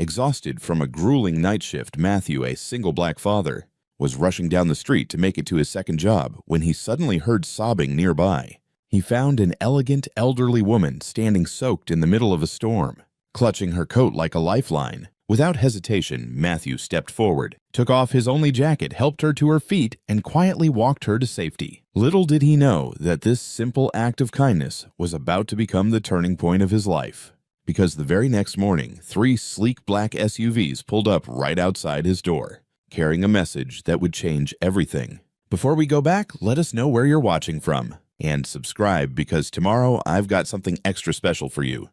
Exhausted from a grueling night shift, Matthew, a single black father, was rushing down the street to make it to his second job when he suddenly heard sobbing nearby. He found an elegant, elderly woman standing soaked in the middle of a storm, clutching her coat like a lifeline. Without hesitation, Matthew stepped forward, took off his only jacket, helped her to her feet, and quietly walked her to safety. Little did he know that this simple act of kindness was about to become the turning point of his life. Because the very next morning, 3 sleek black SUVs pulled up right outside his door, carrying a message that would change everything. Before we go back, let us know where you're watching from. And subscribe, because tomorrow I've got something extra special for you.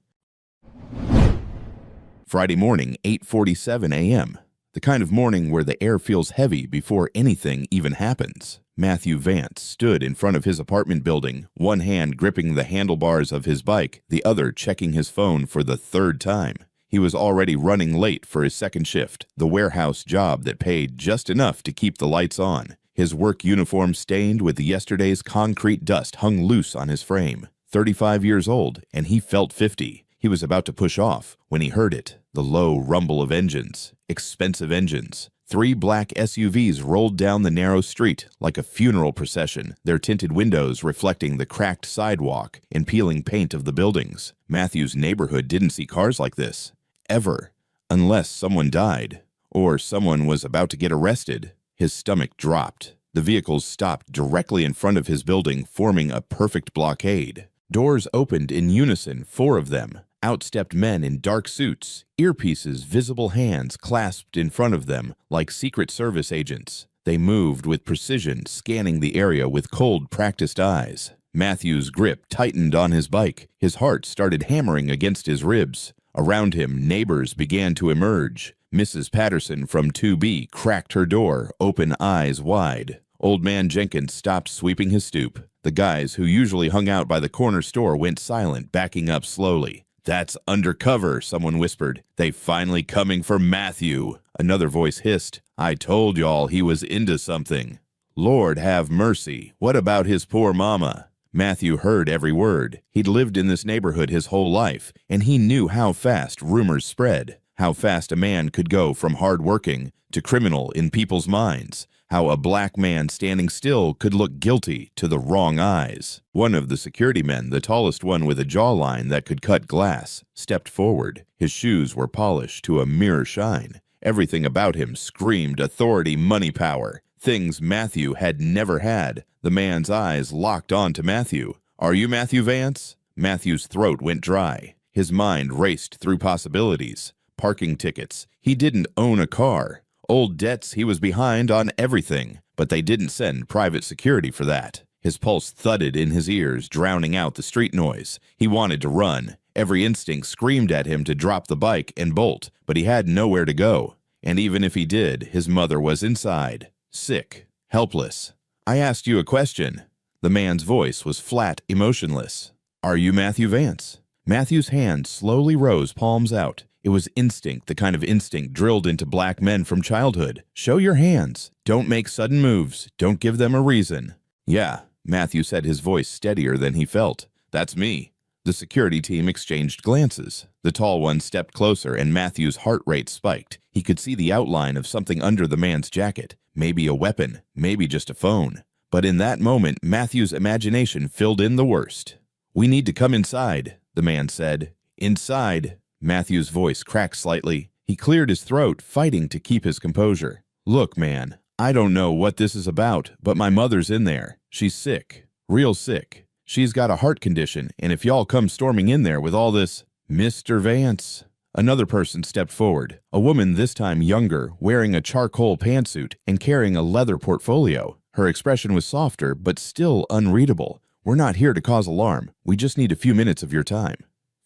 Friday morning, 8:47 a.m. The kind of morning where the air feels heavy before anything even happens. Matthew Vance stood in front of his apartment building, one hand gripping the handlebars of his bike, the other checking his phone for the 3rd time. He was already running late for his second shift, the warehouse job that paid just enough to keep the lights on. His work uniform stained with yesterday's concrete dust hung loose on his frame. 35 years old, and he felt 50. He was about to push off when he heard it, the low rumble of engines, expensive engines. 3 black SUVs rolled down the narrow street like a funeral procession, their tinted windows reflecting the cracked sidewalk and peeling paint of the buildings. Matthew's neighborhood didn't see cars like this, ever, unless someone died or someone was about to get arrested. His stomach dropped. The vehicles stopped directly in front of his building, forming a perfect blockade. Doors opened in unison, 4 of them. Out stepped men in dark suits, earpieces, visible hands clasped in front of them like Secret Service agents. They moved with precision, scanning the area with cold, practiced eyes. Matthew's grip tightened on his bike. His heart started hammering against his ribs. Around him, neighbors began to emerge. Mrs. Patterson from 2B cracked her door, open eyes wide. Old man Jenkins stopped sweeping his stoop. The guys who usually hung out by the corner store went silent, backing up slowly. "That's undercover," someone whispered. "They finally coming for Matthew." Another voice hissed, "I told y'all he was into something." Lord have mercy, what about his poor mama? Matthew heard every word. He'd lived in this neighborhood his whole life, and he knew how fast rumors spread, how fast a man could go from hard-working to criminal in people's minds, how a black man standing still could look guilty to the wrong eyes. One of the security men, the tallest one with a jawline that could cut glass, stepped forward. His shoes were polished to a mirror shine. Everything about him screamed authority, money, power, things Matthew had never had. The man's eyes locked on to Matthew. "Are you Matthew Vance?" Matthew's throat went dry. His mind raced through possibilities. Parking tickets. He didn't own a car. Old debts. He was behind on everything, but they didn't send private security for that. His pulse thudded in his ears, drowning out the street noise. He wanted to run. Every instinct screamed at him to drop the bike and bolt, but he had nowhere to go. And even if he did, his mother was inside, sick, helpless. "I asked you a question." The man's voice was flat, emotionless. "Are you Matthew Vance?" Matthew's hand slowly rose, palms out. It was instinct, the kind of instinct drilled into black men from childhood. "Show your hands. Don't make sudden moves. Don't give them a reason." "Yeah," Matthew said, his voice steadier than he felt. "That's me." The security team exchanged glances. The tall one stepped closer, and Matthew's heart rate spiked. He could see the outline of something under the man's jacket. Maybe a weapon, maybe just a phone. But in that moment, Matthew's imagination filled in the worst. "We need to come inside," the man said. "Inside." Matthew's voice cracked slightly. He cleared his throat, fighting to keep his composure. "Look, man, I don't know what this is about, but my mother's in there. She's sick, real sick. She's got a heart condition, and if y'all come storming in there with all this—" "Mr. Vance." Another person stepped forward, a woman this time younger, wearing a charcoal pantsuit and carrying a leather portfolio. Her expression was softer, but still unreadable. "We're not here to cause alarm. We just need a few minutes of your time."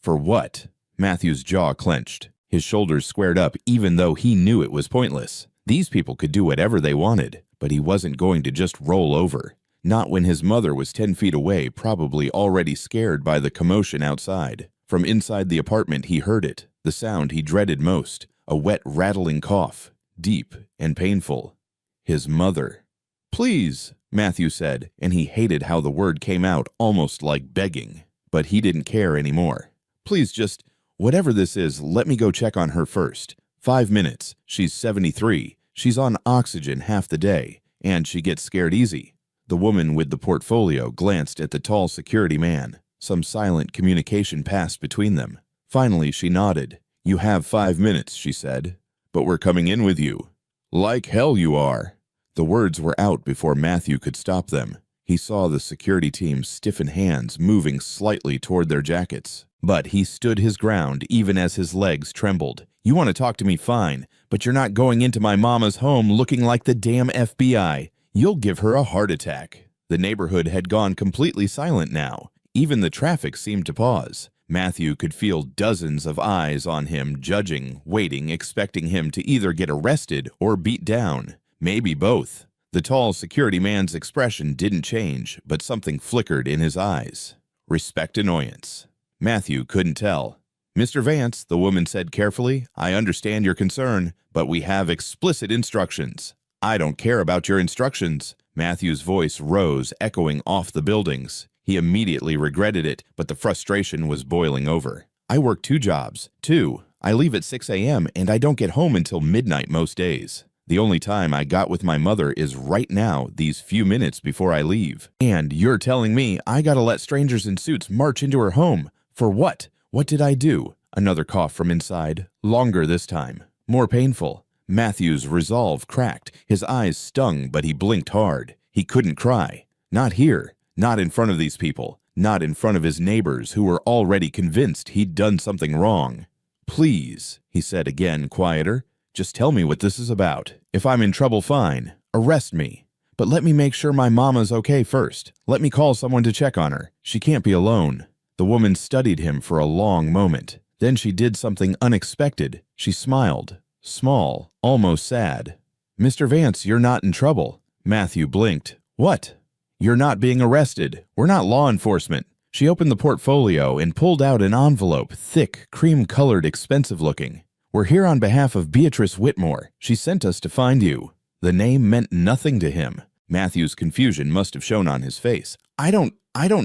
"For what?" Matthew's jaw clenched. His shoulders squared up, even though he knew it was pointless. These people could do whatever they wanted, but he wasn't going to just roll over. Not when his mother was 10 feet away, probably already scared by the commotion outside. From inside the apartment he heard it, the sound he dreaded most, a wet, rattling cough, deep and painful. His mother. "Please," Matthew said, and he hated how the word came out almost like begging. But he didn't care anymore. "Please just, whatever this is, let me go check on her first. 5 minutes. She's 73. She's on oxygen half the day, and she gets scared easy. The woman with the portfolio glanced at the tall security man. Some silent communication passed between them. Finally, she nodded. "You have 5 minutes," she said. "But we're coming in with you." "Like hell you are." The words were out before Matthew could stop them. He saw the security team's stiffened hands moving slightly toward their jackets. But he stood his ground even as his legs trembled. "You want to talk to me, fine, but you're not going into my mama's home looking like the damn FBI. You'll give her a heart attack." The neighborhood had gone completely silent now. Even the traffic seemed to pause. Matthew could feel dozens of eyes on him, judging, waiting, expecting him to either get arrested or beat down. Maybe both. The tall security man's expression didn't change, but something flickered in his eyes. Respect, annoyance. Matthew couldn't tell. "Mr. Vance," the woman said carefully, "I understand your concern, but we have explicit instructions." "I don't care about your instructions." Matthew's voice rose, echoing off the buildings. He immediately regretted it, but the frustration was boiling over. "I work 2 jobs. 2. I leave at 6 a.m. and I don't get home until midnight most days. The only time I got with my mother is right now, these few minutes before I leave. And you're telling me I gotta let strangers in suits march into her home? For what? What did I do?" Another cough from inside, longer this time, more painful. Matthew's resolve cracked. His eyes stung, but he blinked hard. He couldn't cry. Not here. Not in front of these people. Not in front of his neighbors who were already convinced he'd done something wrong. "Please," he said again, quieter. "Just tell me what this is about. If I'm in trouble, fine. Arrest me. But let me make sure my mama's okay first. Let me call someone to check on her. She can't be alone." The woman studied him for a long moment. Then she did something unexpected. She smiled. Small, almost sad. "Mr. Vance, you're not in trouble." Matthew blinked. "What?" "You're not being arrested. We're not law enforcement." She opened the portfolio and pulled out an envelope, thick, cream-colored, expensive-looking. "We're here on behalf of Beatrice Whitmore. She sent us to find you." The name meant nothing to him. Matthew's confusion must have shown on his face. I don't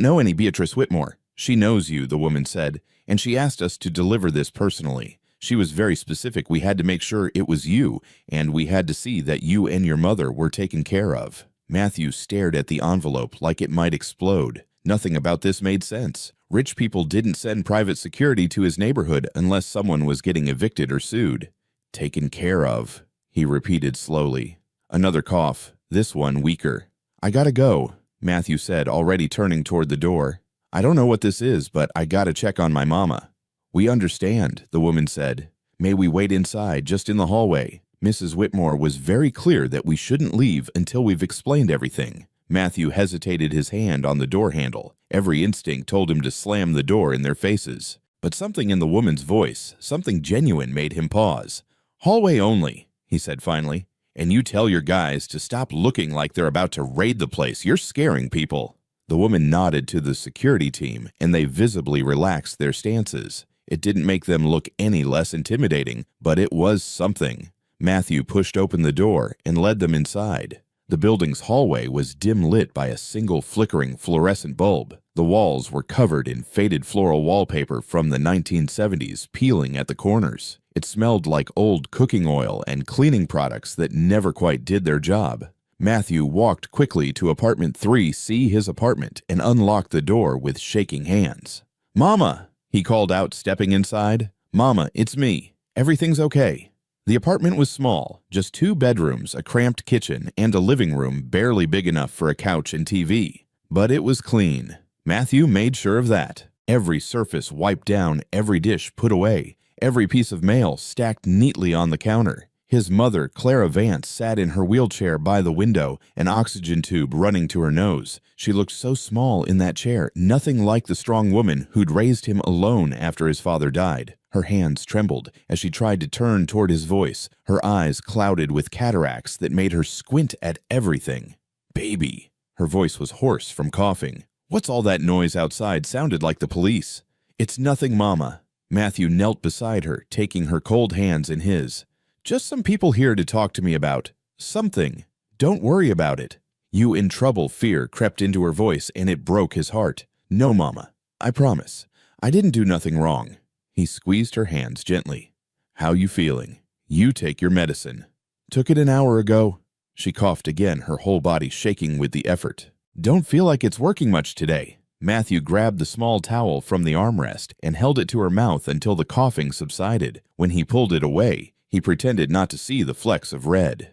know any Beatrice Whitmore." "She knows you," the woman said, "and she asked us to deliver this personally. She was very specific. We had to make sure it was you, and we had to see that you and your mother were taken care of." Matthew stared at the envelope like it might explode. Nothing about this made sense. Rich people didn't send private security to his neighborhood unless someone was getting evicted or sued. "Taken care of," he repeated slowly. Another cough, this one weaker. "I gotta go," Matthew said, already turning toward the door. "I don't know what this is, but I gotta check on my mama." "We understand," the woman said. "May we wait inside, just in the hallway?" Mrs. Whitmore was very clear that we shouldn't leave until we've explained everything. Matthew hesitated his hand on the door handle. Every instinct told him to slam the door in their faces. But something in the woman's voice, something genuine, made him pause. "Hallway only," he said finally. "And you tell your guys to stop looking like they're about to raid the place. You're scaring people." The woman nodded to the security team, and they visibly relaxed their stances. It didn't make them look any less intimidating, but it was something. Matthew pushed open the door and led them inside. The building's hallway was dim lit by a single flickering fluorescent bulb. The walls were covered in faded floral wallpaper from the 1970s, peeling at the corners. It smelled like old cooking oil and cleaning products that never quite did their job. Matthew walked quickly to apartment 3C, his apartment, and unlocked the door with shaking hands. "Mama!" he called out, stepping inside. "Mama, it's me. Everything's okay." The apartment was small, just 2 bedrooms, a cramped kitchen, and a living room barely big enough for a couch and TV. But it was clean. Matthew made sure of that. Every surface wiped down, every dish put away, every piece of mail stacked neatly on the counter. His mother, Clara Vance, sat in her wheelchair by the window, an oxygen tube running to her nose. She looked so small in that chair, nothing like the strong woman who'd raised him alone after his father died. Her hands trembled as she tried to turn toward his voice, her eyes clouded with cataracts that made her squint at everything. "Baby." Her voice was hoarse from coughing. "What's all that noise outside? Sounded like the police." "It's nothing, Mama." Matthew knelt beside her, taking her cold hands in his. "Just some people here to talk to me about something. Don't worry about it." "You in trouble?" Fear crept into her voice, and it broke his heart. "No, Mama. I promise. I didn't do nothing wrong." He squeezed her hands gently. "How you feeling?" You take your medicine. Took it an hour ago. She coughed again, her whole body shaking with the effort. Don't feel like it's working much today. Matthew grabbed the small towel from the armrest and held it to her mouth until the coughing subsided. When he pulled it away, he pretended not to see the flecks of red.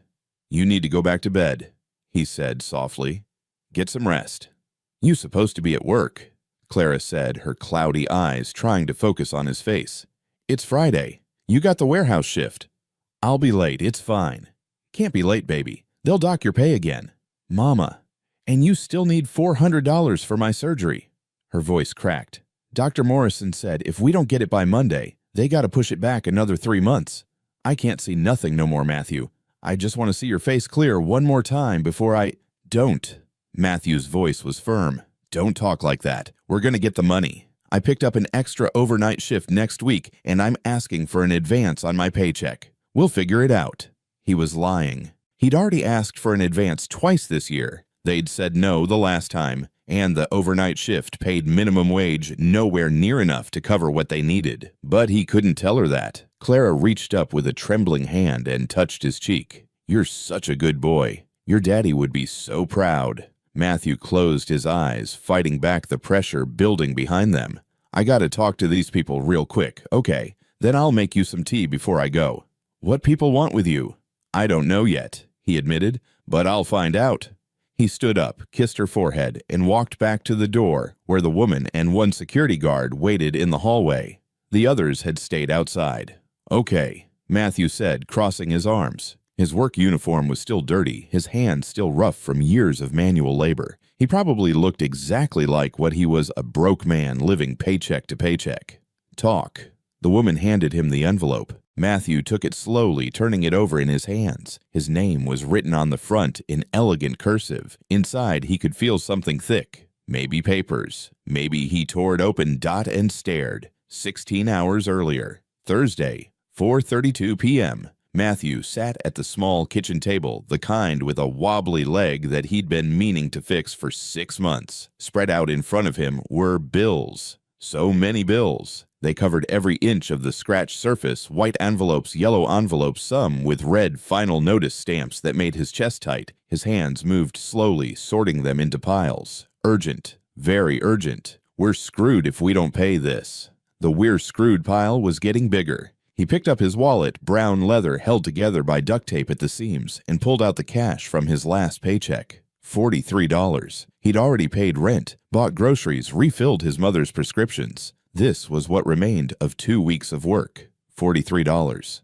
You need to go back to bed, he said softly. Get some rest. You're supposed to be at work, Clara said, her cloudy eyes trying to focus on his face. It's Friday. You got the warehouse shift. I'll be late, it's fine. Can't be late, baby. They'll dock your pay again. Mama. And you still need $400 for my surgery. Her voice cracked. Dr. Morrison said if we don't get it by Monday, they gotta push it back another 3 months. I can't see nothing no more, Matthew. I just want to see your face clear one more time before I— Don't. Matthew's voice was firm. Don't talk like that. We're gonna get the money. I picked up an extra overnight shift next week, and I'm asking for an advance on my paycheck. We'll figure it out. He was lying. He'd already asked for an advance twice this year. They'd said no the last time, and the overnight shift paid minimum wage nowhere near enough to cover what they needed. But he couldn't tell her that. Clara reached up with a trembling hand and touched his cheek. You're such a good boy. Your daddy would be so proud. Matthew closed his eyes, fighting back the pressure building behind them. I gotta talk to these people real quick. Okay, then I'll make you some tea before I go. What people want with you? I don't know yet, he admitted, but I'll find out. He stood up, kissed her forehead, and walked back to the door where the woman and one security guard waited in the hallway. The others had stayed outside. Okay, Matthew said, crossing his arms. His work uniform was still dirty, his hands still rough from years of manual labor. He probably looked exactly like what he was, a broke man living paycheck to paycheck. Talk. The woman handed him the envelope. Matthew took it slowly, turning it over in his hands. His name was written on the front in elegant cursive. Inside, he could feel something thick. Maybe papers. Maybe he tore it open and stared. 16 hours earlier. Thursday, 4:32 p.m. Matthew sat at the small kitchen table, the kind with a wobbly leg that he'd been meaning to fix for 6 months. Spread out in front of him were bills. So many bills. They covered every inch of the scratched surface, white envelopes, yellow envelopes, some with red final notice stamps that made his chest tight. His hands moved slowly, sorting them into piles. Urgent. Very urgent. We're screwed if we don't pay this. The we're screwed pile was getting bigger. He picked up his wallet, brown leather held together by duct tape at the seams, and pulled out the cash from his last paycheck. $43. He'd already paid rent, bought groceries, refilled his mother's prescriptions. This was what remained of 2 weeks of work. $43.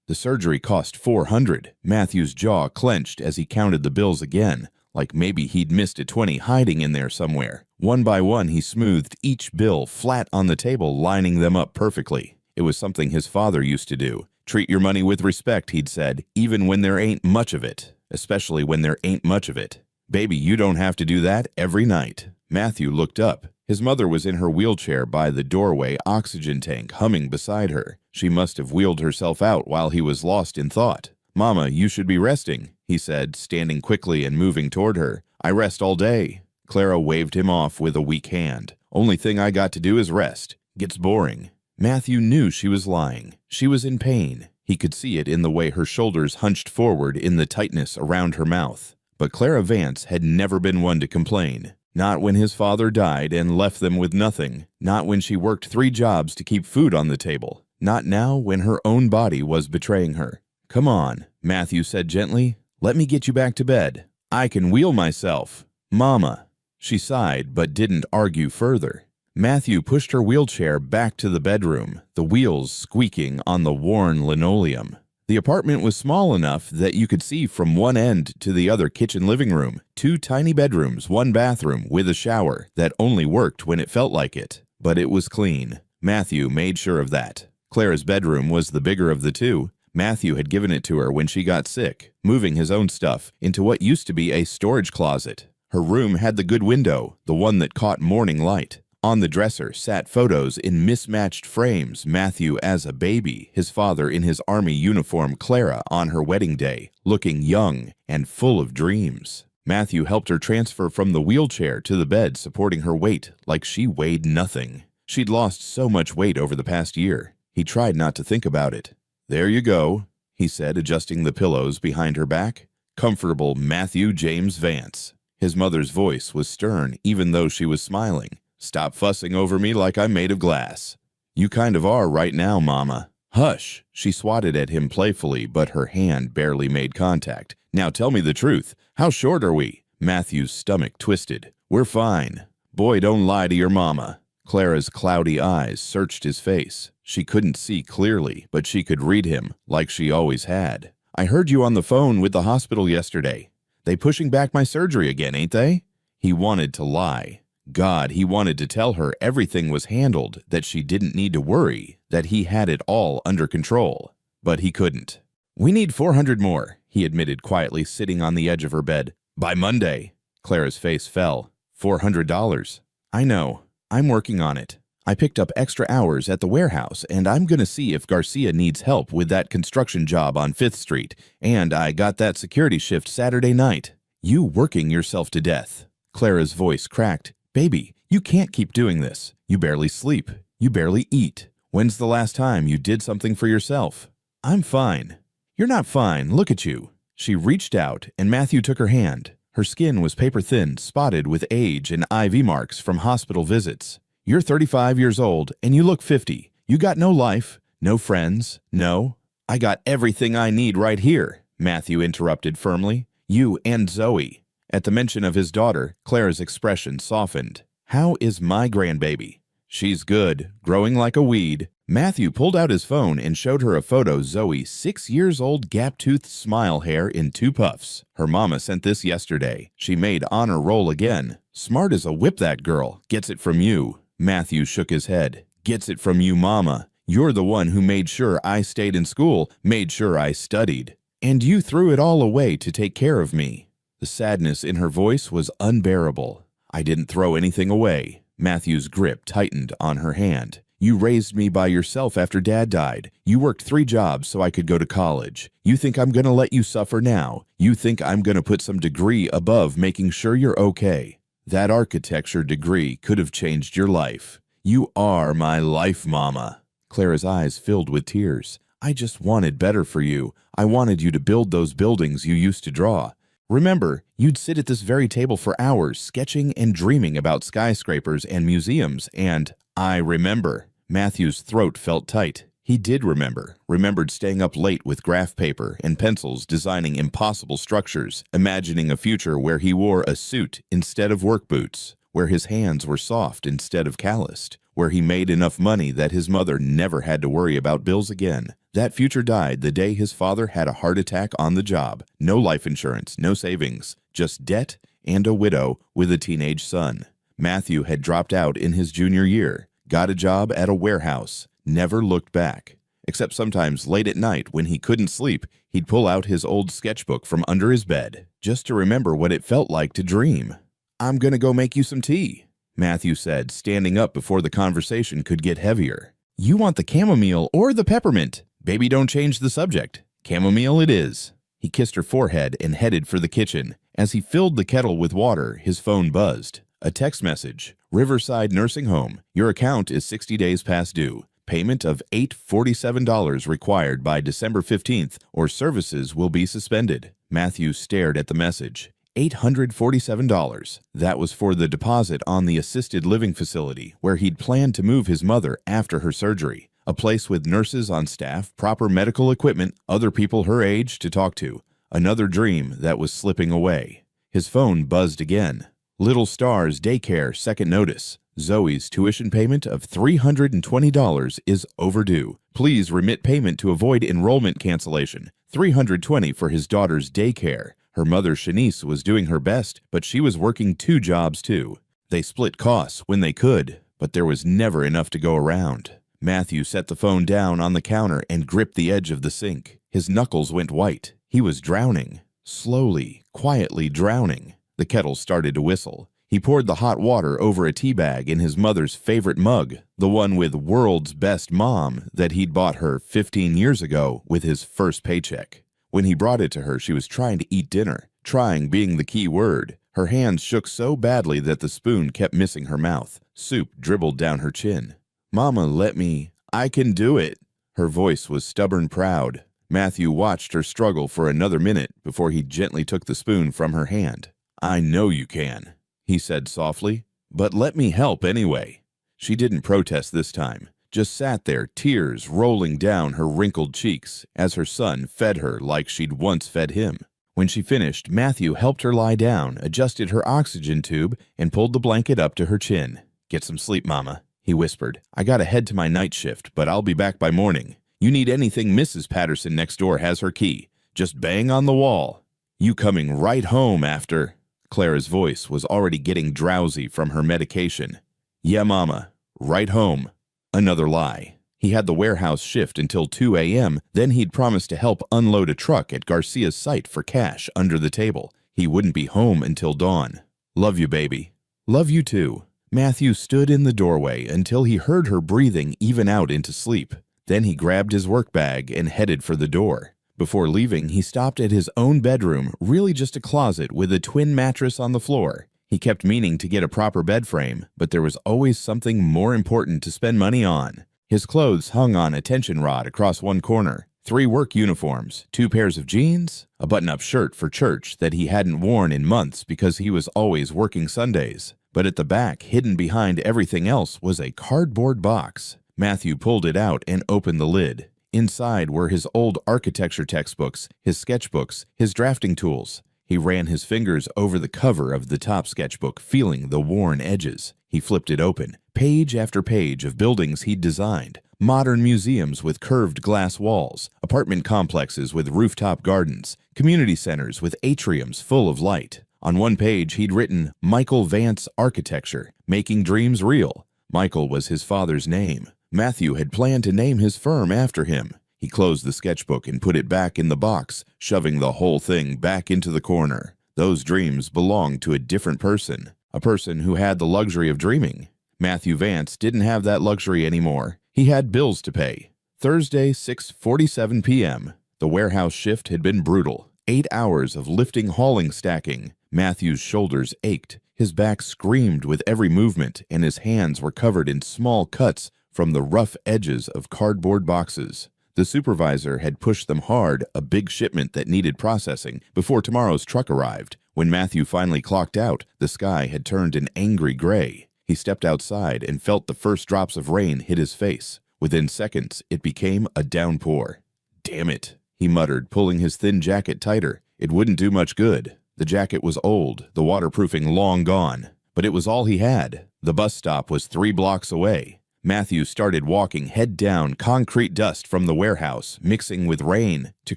The surgery cost $400. Matthew's jaw clenched as he counted the bills again, like maybe he'd missed a 20 hiding in there somewhere. One by one, he smoothed each bill flat on the table, lining them up perfectly. It was something his father used to do. Treat your money with respect, he'd said, even when there ain't much of it. Especially when there ain't much of it. Baby, you don't have to do that every night. Matthew looked up. His mother was in her wheelchair by the doorway, oxygen tank humming beside her. She must have wheeled herself out while he was lost in thought. Mama, you should be resting, he said, standing quickly and moving toward her. I rest all day. Clara waved him off with a weak hand. Only thing I got to do is rest. Gets boring. Matthew knew she was lying. She was in pain. He could see it in the way her shoulders hunched forward in the tightness around her mouth. But Clara Vance had never been one to complain. Not when his father died and left them with nothing. Not when she worked 3 jobs to keep food on the table. Not now when her own body was betraying her. Come on, Matthew said gently. Let me get you back to bed. I can wheel myself. Mama. She sighed but didn't argue further. Matthew pushed her wheelchair back to the bedroom, the wheels squeaking on the worn linoleum. The apartment was small enough that you could see from one end to the other kitchen living room, 2 tiny bedrooms, 1 bathroom with a shower that only worked when it felt like it. But it was clean. Matthew made sure of that. Clara's bedroom was the bigger of the 2. Matthew had given it to her when she got sick, moving his own stuff into what used to be a storage closet. Her room had the good window, the one that caught morning light. On the dresser sat photos in mismatched frames, Matthew as a baby, his father in his army uniform, Clara on her wedding day, looking young and full of dreams. Matthew helped her transfer from the wheelchair to the bed, supporting her weight like she weighed nothing. She'd lost so much weight over the past year. He tried not to think about it. There you go. he said, adjusting the pillows behind her back. Comfortable Matthew James Vance. His mother's voice was stern, even though she was smiling. Stop fussing over me like I'm made of glass. You kind of are right now, Mama. Hush! She swatted at him playfully, but her hand barely made contact. Now tell me the truth. How short are we? Matthew's stomach twisted. We're fine. Boy, don't lie to your mama. Clara's cloudy eyes searched his face. She couldn't see clearly, but she could read him, like she always had. I heard you on the phone with the hospital yesterday. They pushing back my surgery again, ain't they? He wanted to lie. God, he wanted to tell her everything was handled, that she didn't need to worry, that he had it all under control. But he couldn't. We need 400 more, he admitted quietly, sitting on the edge of her bed. By Monday. Clara's face fell. $400. I know. I'm working on it. I picked up extra hours at the warehouse, and I'm going to see if Garcia needs help with that construction job on 5th Street, and I got that security shift Saturday night. You working yourself to death. Clara's voice cracked. Baby, you can't keep doing this. You barely sleep. You barely eat. When's the last time you did something for yourself? I'm fine. You're not fine. Look at you. She reached out, and Matthew took her hand. Her skin was paper-thin, spotted with age and IV marks from hospital visits. You're 35 years old, and you look 50. You got no life, no friends, no. I got everything I need right here, Matthew interrupted firmly. You and Zoe. At the mention of his daughter, Clara's expression softened. How is my grandbaby? She's good, growing like a weed. Matthew pulled out his phone and showed her a photo Zoe's 6 years old gap-toothed smile hair in 2 puffs. Her mama sent this yesterday. She made honor roll again. Smart as a whip, that girl. Gets it from you. Matthew shook his head. Gets it from you, Mama. You're the one who made sure I stayed in school, made sure I studied. And you threw it all away to take care of me. The sadness in her voice was unbearable. I didn't throw anything away. Matthew's grip tightened on her hand. You raised me by yourself after Dad died. You worked 3 jobs so I could go to college. You think I'm going to let you suffer now? You think I'm going to put some degree above making sure you're okay? That architecture degree could have changed your life. You are my life, Mama. Clara's eyes filled with tears. I just wanted better for you. I wanted you to build those buildings you used to draw. Remember, you'd sit at this very table for hours, sketching and dreaming about skyscrapers and museums, and I remember. Matthew's throat felt tight. He did remembered staying up late with graph paper and pencils, designing impossible structures, imagining a future where he wore a suit instead of work boots, where his hands were soft instead of calloused, where he made enough money that his mother never had to worry about bills again. That future died the day his father had a heart attack on the job. No life insurance, no savings, just debt and a widow with a teenage son. Matthew had dropped out in his junior year, got a job at a warehouse, never looked back. Except sometimes late at night when he couldn't sleep, he'd pull out his old sketchbook from under his bed, just to remember what it felt like to dream. I'm gonna go make you some tea, Matthew said, standing up before the conversation could get heavier. You want the chamomile or the peppermint? Baby, don't change the subject. Chamomile it is. He kissed her forehead and headed for the kitchen. As he filled the kettle with water, his phone buzzed. A text message. Riverside Nursing Home. Your account is 60 days past due. Payment of $847 required by December 15th, or services will be suspended. Matthew stared at the message. $847. That was for the deposit on the assisted living facility where he'd planned to move his mother after her surgery. A place with nurses on staff, proper medical equipment, other people her age to talk to. Another dream that was slipping away. His phone buzzed again. Little Stars Daycare second notice. Zoe's tuition payment of $320 is overdue. Please remit payment to avoid enrollment cancellation. $320 for his daughter's daycare. Her mother, Shanice, was doing her best, but she was working 2 jobs too. They split costs when they could, but there was never enough to go around. Matthew set the phone down on the counter and gripped the edge of the sink. His knuckles went white. He was drowning. Slowly, quietly drowning. The kettle started to whistle. He poured the hot water over a tea bag in his mother's favorite mug, the one with "World's Best Mom" that he'd bought her 15 years ago with his first paycheck. When he brought it to her, she was trying to eat dinner. Trying being the key word. Her hands shook so badly that the spoon kept missing her mouth. Soup dribbled down her chin. Mama, let me. I can do it. Her voice was stubborn proud. Matthew watched her struggle for another minute before he gently took the spoon from her hand. "I know you can," he said softly, "but let me help anyway." She didn't protest this time, just sat there, tears rolling down her wrinkled cheeks as her son fed her like she'd once fed him. When she finished, Matthew helped her lie down, adjusted her oxygen tube, and pulled the blanket up to her chin. "Get some sleep, Mama," he whispered. "I gotta head to my night shift, but I'll be back by morning. You need anything, Mrs. Patterson next door has her key. Just bang on the wall. You coming right home after—" Clara's voice was already getting drowsy from her medication. "Yeah, Mama. Right home." Another lie. He had the warehouse shift until 2 a.m., then he'd promised to help unload a truck at Garcia's site for cash under the table. He wouldn't be home until dawn. "Love you, baby." "Love you too." Matthew stood in the doorway until he heard her breathing even out into sleep. Then he grabbed his work bag and headed for the door. Before leaving, he stopped at his own bedroom, really just a closet with a twin mattress on the floor. He kept meaning to get a proper bed frame, but there was always something more important to spend money on. His clothes hung on a tension rod across one corner, 3 work uniforms, 2 pairs of jeans, a button-up shirt for church that he hadn't worn in months because he was always working Sundays. But at the back, hidden behind everything else, was a cardboard box. Matthew pulled it out and opened the lid. Inside were his old architecture textbooks, his sketchbooks, his drafting tools. He ran his fingers over the cover of the top sketchbook, feeling the worn edges. He flipped it open. Page after page of buildings he'd designed. Modern museums with curved glass walls, apartment complexes with rooftop gardens, community centers with atriums full of light. On one page, he'd written, "Michael Vance Architecture, Making Dreams Real." Michael was his father's name. Matthew had planned to name his firm after him. He closed the sketchbook and put it back in the box, shoving the whole thing back into the corner. Those dreams belonged to a different person, a person who had the luxury of dreaming. Matthew Vance didn't have that luxury anymore. He had bills to pay. Thursday, 6:47 p.m. The warehouse shift had been brutal. 8 hours of lifting, hauling, stacking. Matthew's shoulders ached. His back screamed with every movement, and his hands were covered in small cuts from the rough edges of cardboard boxes. The supervisor had pushed them hard, a big shipment that needed processing, before tomorrow's truck arrived. When Matthew finally clocked out, the sky had turned an angry gray. He stepped outside and felt the first drops of rain hit his face. Within seconds, it became a downpour. "Damn it," he muttered, pulling his thin jacket tighter. It wouldn't do much good. The jacket was old, the waterproofing long gone. But it was all he had. The bus stop was 3 blocks away. Matthew started walking head down, concrete dust from the warehouse, mixing with rain to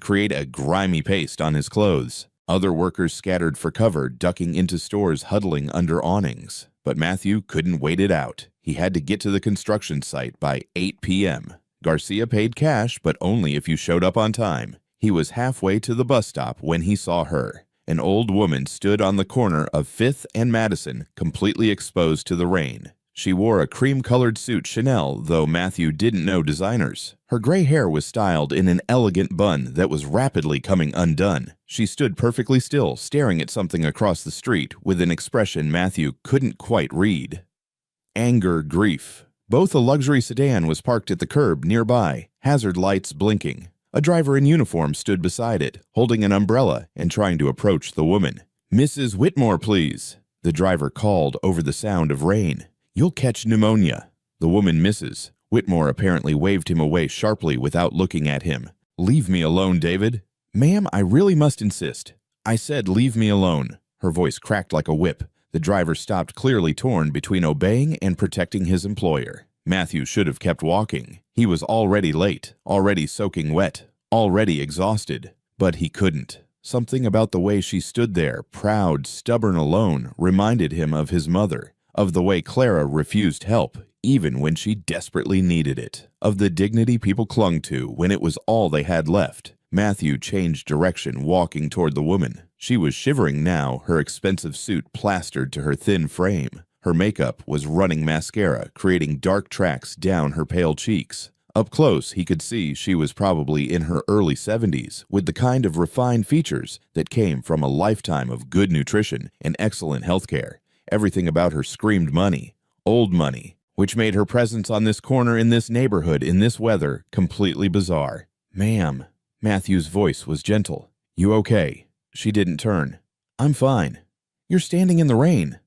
create a grimy paste on his clothes. Other workers scattered for cover, ducking into stores, huddling under awnings. But Matthew couldn't wait it out. He had to get to the construction site by 8 p.m. Garcia paid cash, but only if you showed up on time. He was halfway to the bus stop when he saw her. An old woman stood on the corner of 5th and Madison, completely exposed to the rain. She wore a cream-colored suit Chanel, though Matthew didn't know designers. Her gray hair was styled in an elegant bun that was rapidly coming undone. She stood perfectly still, staring at something across the street with an expression Matthew couldn't quite read. Anger, grief. Both a luxury sedan was parked at the curb nearby, hazard lights blinking. A driver in uniform stood beside it, holding an umbrella and trying to approach the woman. "Mrs. Whitmore, please," the driver called over the sound of rain. "You'll catch pneumonia." The woman misses. Whitmore apparently waved him away sharply without looking at him. "Leave me alone, David." "Ma'am, I really must insist." "I said leave me alone." Her voice cracked like a whip. The driver stopped, clearly torn between obeying and protecting his employer. Matthew should have kept walking. He was already late, already soaking wet, already exhausted. But he couldn't. Something about the way she stood there, proud, stubborn, alone, reminded him of his mother. Of the way Clara refused help, even when she desperately needed it. Of the dignity people clung to when it was all they had left. Matthew changed direction, walking toward the woman. She was shivering now, her expensive suit plastered to her thin frame. Her makeup was running mascara, creating dark tracks down her pale cheeks. Up close, he could see she was probably in her early 70s, with the kind of refined features that came from a lifetime of good nutrition and excellent healthcare. Everything about her screamed money, old money, which made her presence on this corner in this neighborhood in this weather completely bizarre. "Ma'am." Matthew's voice was gentle. "You okay?" She didn't turn. "I'm fine." "You're standing in the rain."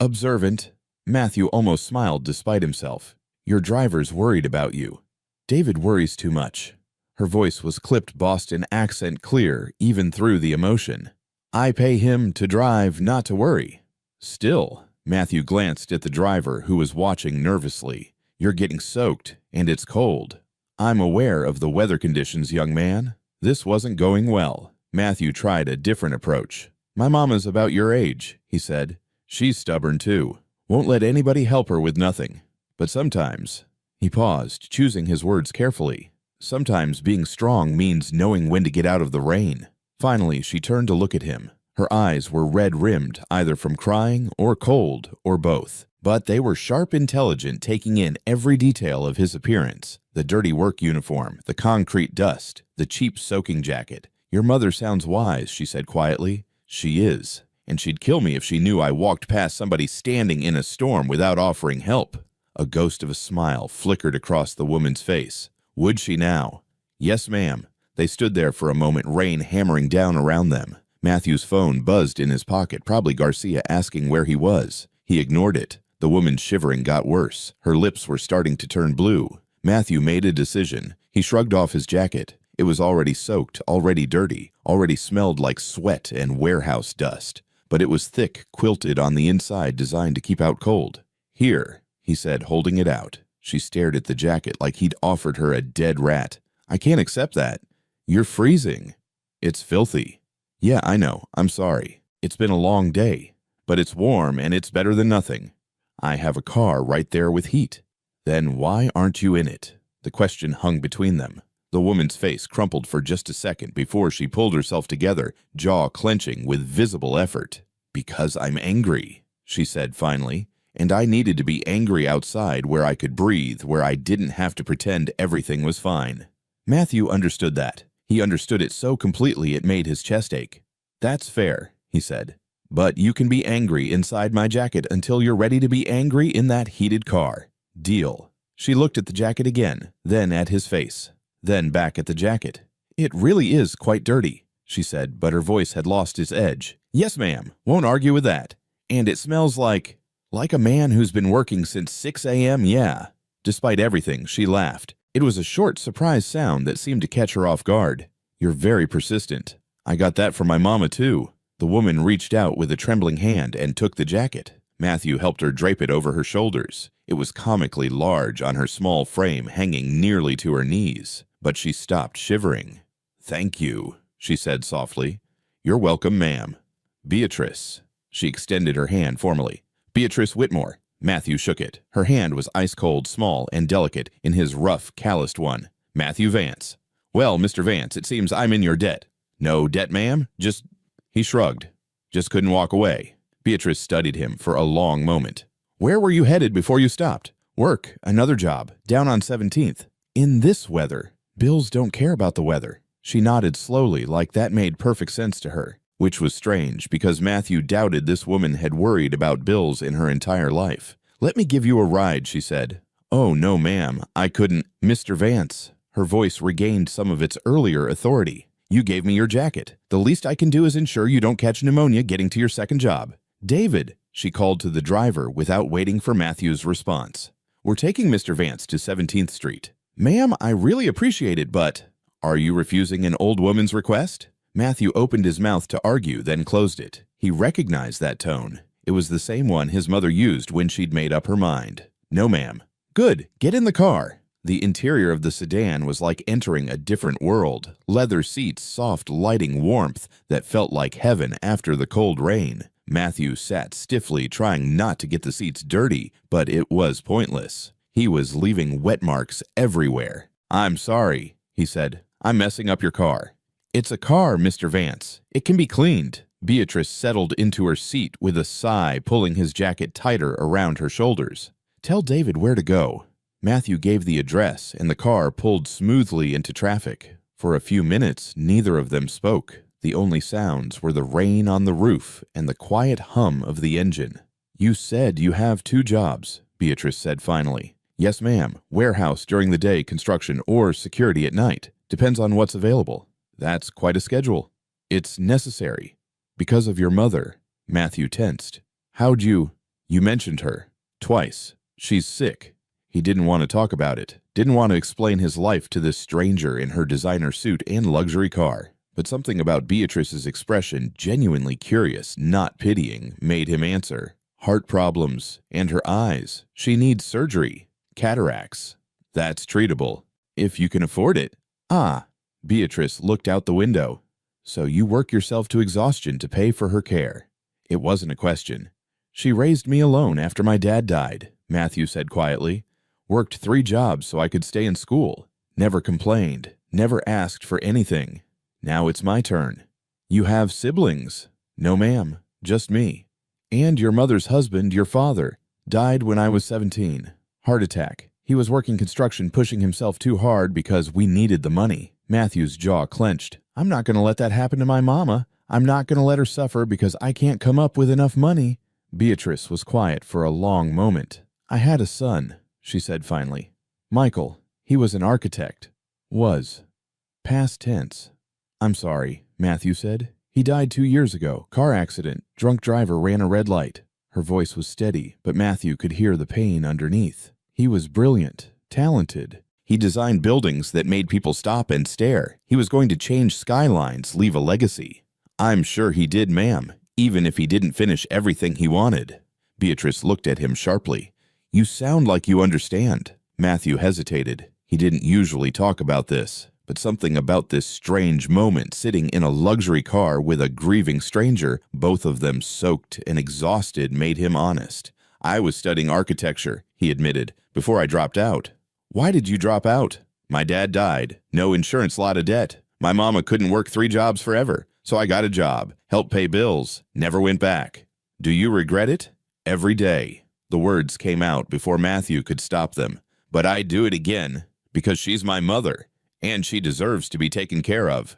Observant, Matthew almost smiled despite himself. "Your driver's worried about you." "David worries too much." Her voice was clipped Boston accent clear, even through the emotion. "I pay him to drive, not to worry." Still, Matthew glanced at the driver, who was watching nervously. "You're getting soaked, and it's cold." "I'm aware of the weather conditions, young man." This wasn't going well. Matthew tried a different approach. "My mama's about your age," he said. "She's stubborn too. Won't let anybody help her with nothing. But sometimes—" He paused, choosing his words carefully. "Sometimes being strong means knowing when to get out of the rain." Finally, she turned to look at him. Her eyes were red-rimmed, either from crying or cold, or both. But they were sharp, intelligent, taking in every detail of his appearance. The dirty work uniform, the concrete dust, the cheap soaking jacket. "Your mother sounds wise," she said quietly. "She is. And she'd kill me if she knew I walked past somebody standing in a storm without offering help." A ghost of a smile flickered across the woman's face. Would she now? "Yes, ma'am." They stood there for a moment, rain hammering down around them. Matthew's phone buzzed in his pocket, probably Garcia asking where he was. He ignored it. The woman's shivering got worse. Her lips were starting to turn blue. Matthew made a decision. He shrugged off his jacket. It was already soaked, already dirty, already smelled like sweat and warehouse dust. But it was thick, quilted on the inside, designed to keep out cold. "Here," he said, holding it out. She stared at the jacket like he'd offered her a dead rat. "I can't accept that." "You're freezing." "It's filthy." "Yeah, I know. I'm sorry. It's been a long day. But it's warm and it's better than nothing. I have a car right there with heat." "Then why aren't you in it?" The question hung between them. The woman's face crumpled for just a second before she pulled herself together, jaw clenching with visible effort. "Because I'm angry," she said finally. "And I needed to be angry outside where I could breathe, where I didn't have to pretend everything was fine." Matthew understood that. He understood it so completely it made his chest ache. "That's fair," he said. "But you can be angry inside my jacket until you're ready to be angry in that heated car. Deal." She looked at the jacket again, then at his face, then back at the jacket. "It really is quite dirty," she said, but her voice had lost its edge. "Yes, ma'am. Won't argue with that. And it smells like a man who's been working since 6 a.m., yeah." Despite everything, she laughed. It was a short, surprise sound that seemed to catch her off guard. "You're very persistent. I got that from my mama, too." The woman reached out with a trembling hand and took the jacket. Matthew helped her drape it over her shoulders. It was comically large on her small frame, hanging nearly to her knees. But she stopped shivering. "Thank you," she said softly. "You're welcome, ma'am." "Beatrice." She extended her hand formally. "Beatrice Whitmore." Matthew shook it. Her hand was ice-cold, small, and delicate in his rough, calloused one. "Matthew Vance." "Well, Mr. Vance, it seems I'm in your debt." "No debt, ma'am. Just—" He shrugged. "Just couldn't walk away." Beatrice studied him for a long moment. "Where were you headed before you stopped?" "Work. Another job. Down on 17th. In this weather. Bills don't care about the weather." She nodded slowly, like that made perfect sense to her, which was strange because Matthew doubted this woman had worried about bills in her entire life. "Let me give you a ride," she said. "Oh, no, ma'am. I couldn't—" "Mr. Vance." Her voice regained some of its earlier authority. "You gave me your jacket. The least I can do is ensure you don't catch pneumonia getting to your second job." "David," she called to the driver without waiting for Matthew's response. "We're taking Mr. Vance to 17th Street. "Ma'am, I really appreciate it, but—" "Are you refusing an old woman's request?" Matthew opened his mouth to argue, then closed it. He recognized that tone. It was the same one his mother used when she'd made up her mind. "No, ma'am." "Good. Get in the car." The interior of the sedan was like entering a different world. Leather seats, soft, lighting warmth that felt like heaven after the cold rain. Matthew sat stiffly, trying not to get the seats dirty, but it was pointless. He was leaving wet marks everywhere. "I'm sorry," he said. "I'm messing up your car." "It's a car, Mr. Vance. It can be cleaned." Beatrice settled into her seat with a sigh, pulling his jacket tighter around her shoulders. "Tell David where to go." Matthew gave the address, and the car pulled smoothly into traffic. For a few minutes, neither of them spoke. The only sounds were the rain on the roof and the quiet hum of the engine. "You said you have 2 jobs," Beatrice said finally. "Yes, ma'am. Warehouse during the day, construction, or security at night. Depends on what's available." That's quite a schedule. It's necessary. Because of your mother. Matthew tensed. How'd you... You mentioned her. Twice. She's sick. He didn't want to talk about it. Didn't want to explain his life to this stranger in her designer suit and luxury car. But something about Beatrice's expression, genuinely curious, not pitying, made him answer. Heart problems. And her eyes. She needs surgery. Cataracts. That's treatable. If you can afford it. Ah. Beatrice looked out the window. So you work yourself to exhaustion to pay for her care. It wasn't a question. She raised me alone after my dad died, Matthew said quietly. Worked 3 jobs so I could stay in school. Never complained. Never asked for anything. Now it's my turn. You have siblings? No, ma'am. Just me. And your mother's husband, your father, died when I was 17. Heart attack. He was working construction, pushing himself too hard because we needed the money. Matthew's jaw clenched. I'm not going to let that happen to my mama. I'm not going to let her suffer because I can't come up with enough money. Beatrice was quiet for a long moment. I had a son, she said finally. Michael. He was an architect. Was. Past tense. I'm sorry, Matthew said. He died 2 years ago. Car accident. Drunk driver ran a red light. Her voice was steady, but Matthew could hear the pain underneath. He was brilliant, talented. He designed buildings that made people stop and stare. He was going to change skylines, leave a legacy. I'm sure he did, ma'am, even if he didn't finish everything he wanted. Beatrice looked at him sharply. You sound like you understand. Matthew hesitated. He didn't usually talk about this, but something about this strange moment sitting in a luxury car with a grieving stranger, both of them soaked and exhausted, made him honest. I was studying architecture, he admitted, before I dropped out. Why did you drop out? My dad died. No insurance, lot of debt. My mama couldn't work 3 jobs forever, so I got a job, helped pay bills, never went back. Do you regret it? Every day. The words came out before Matthew could stop them. But I'd do it again, because she's my mother, and she deserves to be taken care of.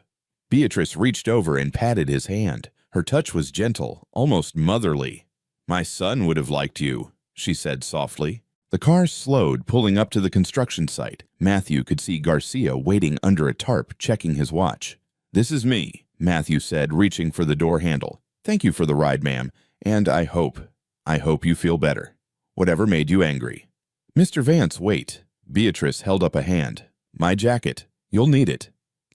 Beatrice reached over and patted his hand. Her touch was gentle, almost motherly. My son would have liked you, she said softly. The car slowed, pulling up to the construction site. Matthew could see Garcia waiting under a tarp, checking his watch. This is me, Matthew said, reaching for the door handle. Thank you for the ride, ma'am, and I hope you feel better. Whatever made you angry. Mr. Vance, wait. Beatrice held up a hand. My jacket. You'll need it.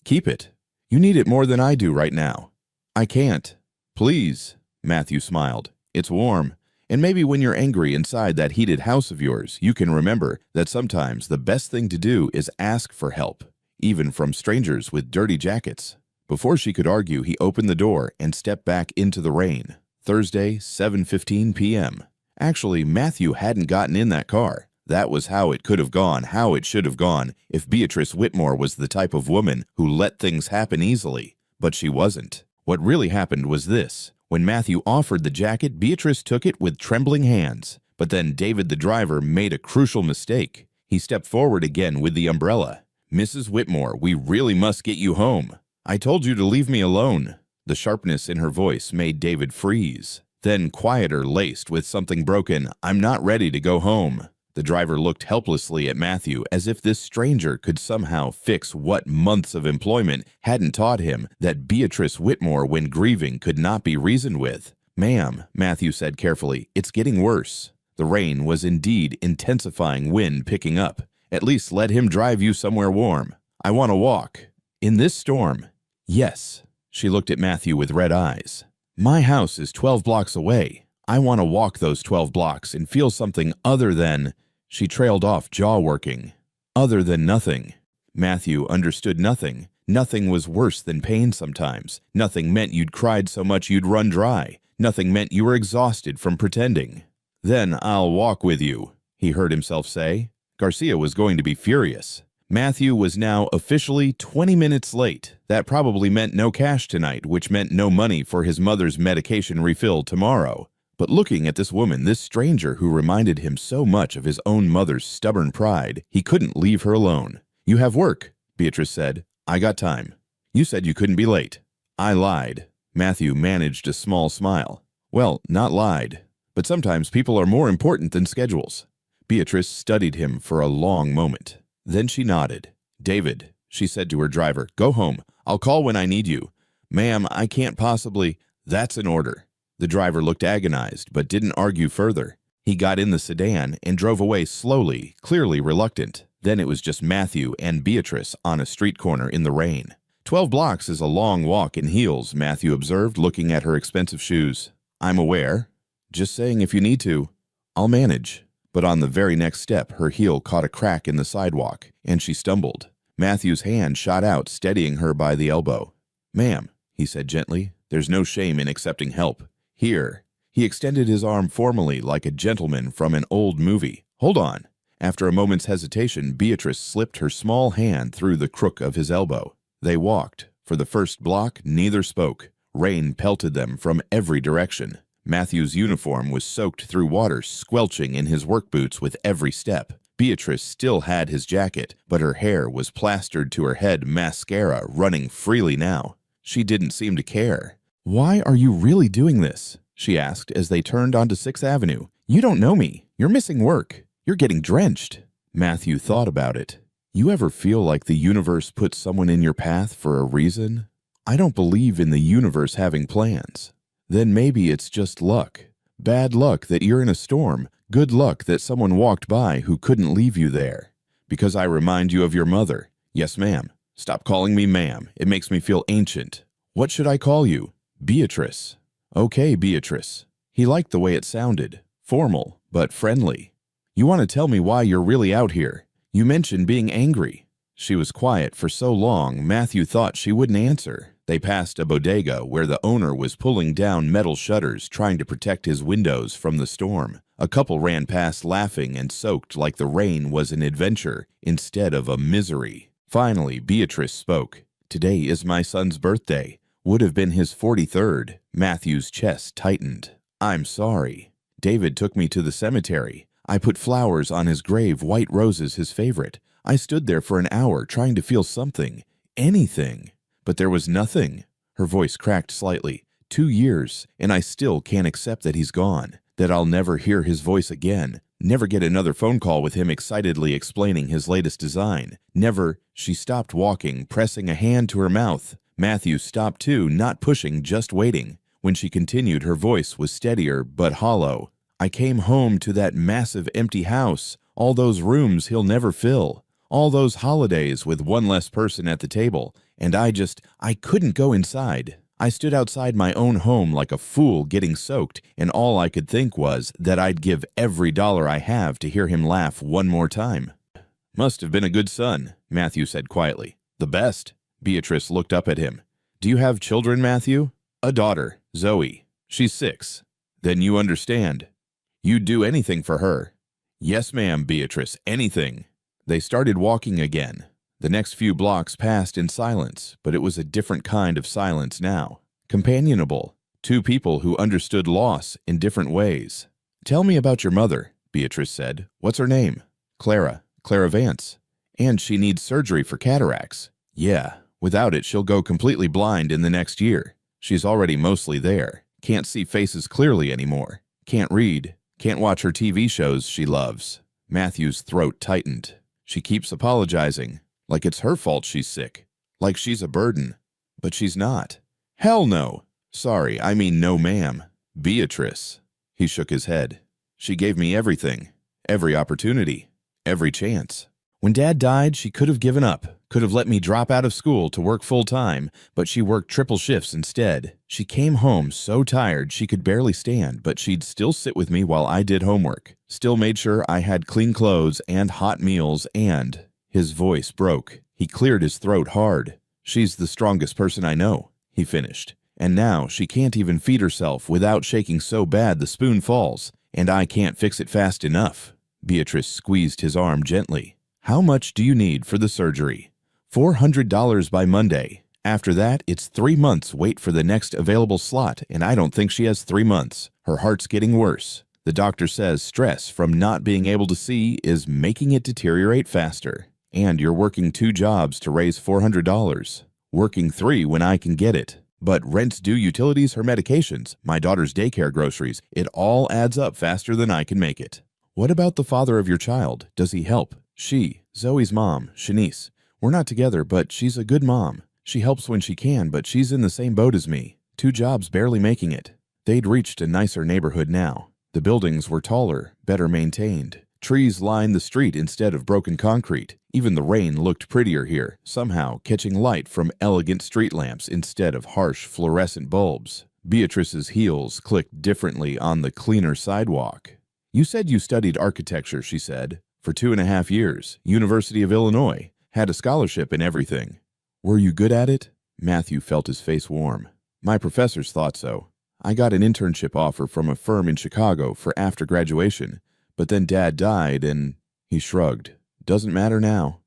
Keep it. You need it more than I do right now. I can't. Please. Matthew smiled. It's warm. And maybe when you're angry inside that heated house of yours, you can remember that sometimes the best thing to do is ask for help, even from strangers with dirty jackets. Before she could argue, he opened the door and stepped back into the rain. Thursday, 7:15 p.m. Actually, Matthew hadn't gotten in that car. That was how it could have gone, how it should have gone, if Beatrice Whitmore was the type of woman who let things happen easily. But she wasn't. What really happened was this. When Matthew offered the jacket, Beatrice took it with trembling hands. But then David, the driver, made a crucial mistake. He stepped forward again with the umbrella. Mrs. Whitmore, we really must get you home. I told you to leave me alone. The sharpness in her voice made David freeze. Then, quieter, laced with something broken, I'm not ready to go home. The driver looked helplessly at Matthew as if this stranger could somehow fix what months of employment hadn't taught him, that Beatrice Whitmore, when grieving, could not be reasoned with. Ma'am, Matthew said carefully, it's getting worse. The rain was indeed intensifying, wind picking up. At least let him drive you somewhere warm. I want to walk. In this storm? Yes. She looked at Matthew with red eyes. My house is 12 blocks away. I want to walk those 12 blocks and feel something other than... She trailed off, jaw working. Other than nothing. Matthew understood nothing. Nothing was worse than pain sometimes. Nothing meant you'd cried so much you'd run dry. Nothing meant you were exhausted from pretending. Then I'll walk with you, he heard himself say. Garcia was going to be furious. Matthew was now officially 20 minutes late. That probably meant no cash tonight, which meant no money for his mother's medication refill tomorrow. But looking at this woman, this stranger who reminded him so much of his own mother's stubborn pride, he couldn't leave her alone. You have work, Beatrice said. I got time. You said you couldn't be late. I lied. Matthew managed a small smile. Well, not lied. But sometimes people are more important than schedules. Beatrice studied him for a long moment. Then she nodded. David, she said to her driver, go home. I'll call when I need you. Ma'am, I can't possibly. That's an order. The driver looked agonized, but didn't argue further. He got in the sedan and drove away slowly, clearly reluctant. Then it was just Matthew and Beatrice on a street corner in the rain. 12 blocks is a long walk in heels, Matthew observed, looking at her expensive shoes. I'm aware. Just saying if you need to. I'll manage. But on the very next step, her heel caught a crack in the sidewalk, and she stumbled. Matthew's hand shot out, steadying her by the elbow. Ma'am, he said gently, there's no shame in accepting help. Here. He extended his arm formally like a gentleman from an old movie. Hold on. After a moment's hesitation, Beatrice slipped her small hand through the crook of his elbow. They walked. For the first block, neither spoke. Rain pelted them from every direction. Matthew's uniform was soaked through water, squelching in his work boots with every step. Beatrice still had his jacket, but her hair was plastered to her head, mascara running freely now. She didn't seem to care. Why are you really doing this? She asked as they turned onto 6th Avenue. You don't know me. You're missing work. You're getting drenched. Matthew thought about it. You ever feel like the universe put someone in your path for a reason? I don't believe in the universe having plans. Then maybe it's just luck. Bad luck that you're in a storm. Good luck that someone walked by who couldn't leave you there. Because I remind you of your mother. Yes, ma'am. Stop calling me ma'am. It makes me feel ancient. What should I call you? Beatrice. Okay, Beatrice. He liked the way it sounded. Formal, but friendly. You want to tell me why you're really out here? You mentioned being angry. She was quiet for so long, Matthew thought she wouldn't answer. They passed a bodega where the owner was pulling down metal shutters, trying to protect his windows from the storm. A couple ran past laughing and soaked like the rain was an adventure instead of a misery. Finally, Beatrice spoke. Today is my son's birthday. Would have been his 43rd. Matthew's chest tightened. I'm sorry. David took me to the cemetery. I put flowers on his grave, white roses, his favorite. I stood there for an hour trying to feel something, anything. But there was nothing. Her voice cracked slightly. 2 years, and I still can't accept that he's gone, that I'll never hear his voice again, never get another phone call with him excitedly explaining his latest design. Never. She stopped walking, pressing a hand to her mouth. Matthew stopped too, not pushing, just waiting. When she continued, her voice was steadier but hollow. I came home to that massive empty house, all those rooms he'll never fill, all those holidays with one less person at the table, and I couldn't go inside. I stood outside my own home like a fool getting soaked, and all I could think was that I'd give every dollar I have to hear him laugh one more time. Must have been a good son, Matthew said quietly. The best. Beatrice looked up at him. Do you have children, Matthew? A daughter, Zoe. She's 6. Then you understand. You'd do anything for her. Yes, ma'am, Beatrice, anything. They started walking again. The next few blocks passed in silence, but it was a different kind of silence now. Companionable. 2 people who understood loss in different ways. Tell me about your mother, Beatrice said. What's her name? Clara Vance. And she needs surgery for cataracts. Yeah, without it she'll go completely blind in the next year. She's already mostly there. Can't see faces clearly anymore. Can't read. Can't watch her TV shows she loves. Matthew's throat tightened. She keeps apologizing, like it's her fault she's sick, like she's a burden. But she's not. Hell no. Sorry, I mean no ma'am. Beatrice. He shook his head. She gave me everything, every opportunity, every chance. When Dad died, she could have given up, could have let me drop out of school to work full-time, but she worked triple shifts instead. She came home so tired she could barely stand, but she'd still sit with me while I did homework, still made sure I had clean clothes and hot meals, and... His voice broke. He cleared his throat hard. She's the strongest person I know, he finished. And now she can't even feed herself without shaking so bad the spoon falls, and I can't fix it fast enough. Beatrice squeezed his arm gently. How much do you need for the surgery? $400 by Monday. After that, it's 3 months wait for the next available slot, and I don't think she has 3 months. Her heart's getting worse. The doctor says stress from not being able to see is making it deteriorate faster. And you're working 2 jobs to raise $400. Working 3 when I can get it. But rent's due, utilities, her medications, my daughter's daycare groceries, it all adds up faster than I can make it. What about the father of your child? Does he help? She, Zoe's mom, Shanice. We're not together, but she's a good mom. She helps when she can, but she's in the same boat as me. 2 jobs barely making it. They'd reached a nicer neighborhood now. The buildings were taller, better maintained. Trees lined the street instead of broken concrete. Even the rain looked prettier here, somehow catching light from elegant street lamps instead of harsh fluorescent bulbs. Beatrice's heels clicked differently on the cleaner sidewalk. "You said you studied architecture," she said. "For 2.5 years, University of Illinois. Had a scholarship and everything. Were you good at it?" Matthew felt his face warm. "My professors thought so. I got an internship offer from a firm in Chicago for after graduation, but then Dad died and..." He shrugged. "Doesn't matter now."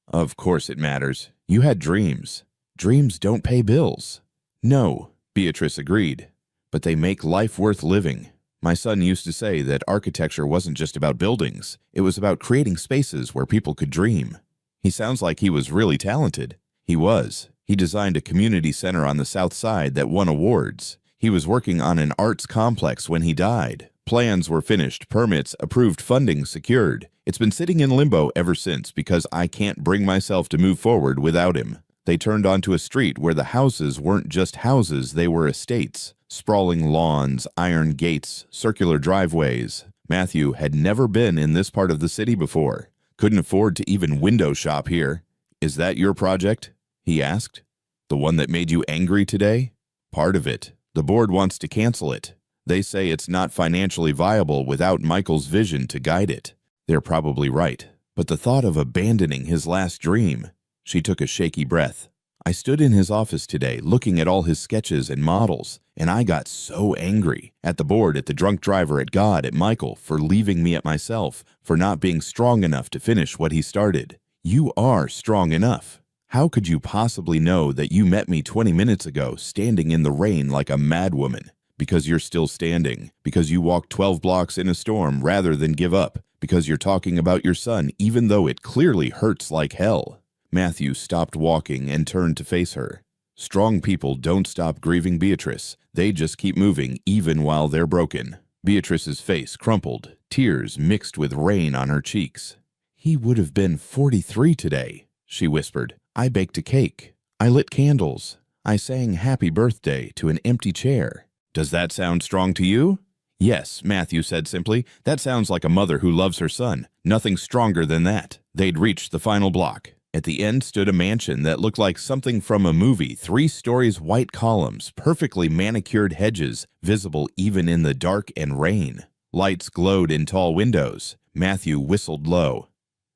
"Of course it matters. You had dreams. Dreams don't pay bills." "No," Beatrice agreed, "but they make life worth living. My son used to say that architecture wasn't just about buildings. It was about creating spaces where people could dream." He sounds like he was really talented. He was. He designed a community center on the South Side that won awards. He was working on an arts complex when he died. Plans were finished, permits approved, funding secured. It's been sitting in limbo ever since because I can't bring myself to move forward without him. They turned onto a street where the houses weren't just houses, they were estates. Sprawling lawns, iron gates, circular driveways. Matthew had never been in this part of the city before. Couldn't afford to even window shop here. "Is that your project?" he asked. "The one that made you angry today?" "Part of it. The board wants to cancel it. They say it's not financially viable without Michael's vision to guide it." They're probably right. But the thought of abandoning his last dream. She took a shaky breath. "I stood in his office today looking at all his sketches and models, and I got so angry. At the board, at the drunk driver, at God, at Michael, for leaving me at myself, for not being strong enough to finish what he started. You are strong enough. How could you possibly know that you met me 20 minutes ago standing in the rain like a madwoman? Because you're still standing, because you walked 12 blocks in a storm rather than give up, because you're talking about your son even though it clearly hurts like hell." Matthew stopped walking and turned to face her. Strong people don't stop grieving, Beatrice. They just keep moving even while they're broken. Beatrice's face crumpled, tears mixed with rain on her cheeks. "He would have been 43 today," she whispered. "I baked a cake. I lit candles. I sang happy birthday to an empty chair. Does that sound strong to you?" "Yes," Matthew said simply. "That sounds like a mother who loves her son. Nothing stronger than that." They'd reached the final block. At the end stood a mansion that looked like something from a movie. 3 stories, white columns, perfectly manicured hedges, visible even in the dark and rain. Lights glowed in tall windows. Matthew whistled low.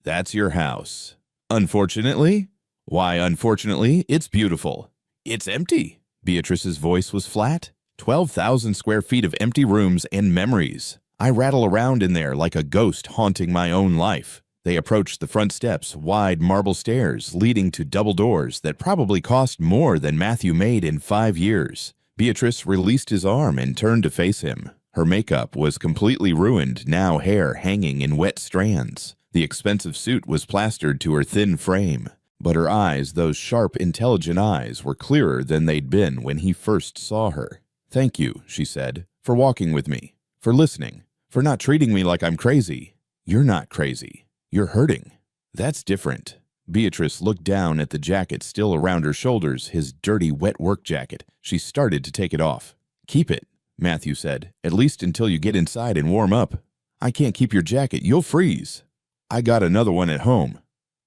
"That's your house." "Unfortunately?" "Why, unfortunately, it's beautiful." "It's empty." Beatrice's voice was flat. 12,000 square feet of empty rooms and memories. I rattle around in there like a ghost haunting my own life. They approached the front steps, wide marble stairs leading to double doors that probably cost more than Matthew made in 5 years. Beatrice released his arm and turned to face him. Her makeup was completely ruined, now hair hanging in wet strands. The expensive suit was plastered to her thin frame. But her eyes, those sharp, intelligent eyes, were clearer than they'd been when he first saw her. "Thank you," she said, "for walking with me, for listening, for not treating me like I'm crazy." "You're not crazy. You're hurting." "That's different." Beatrice looked down at the jacket still around her shoulders, his dirty, wet work jacket. She started to take it off. "Keep it," Matthew said, "at least until you get inside and warm up." "I can't keep your jacket. You'll freeze." "I got another one at home."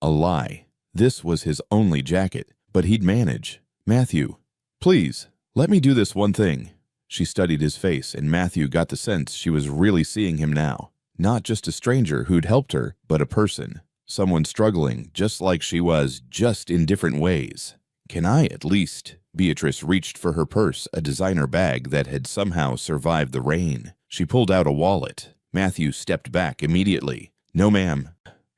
A lie. This was his only jacket, but he'd manage. "Matthew, please, let me do this one thing." She studied his face, and Matthew got the sense she was really seeing him now. Not just a stranger who'd helped her, but a person. Someone struggling, just like she was, just in different ways. "Can I at least?" Beatrice reached for her purse, a designer bag that had somehow survived the rain. She pulled out a wallet. Matthew stepped back immediately. "No, ma'am.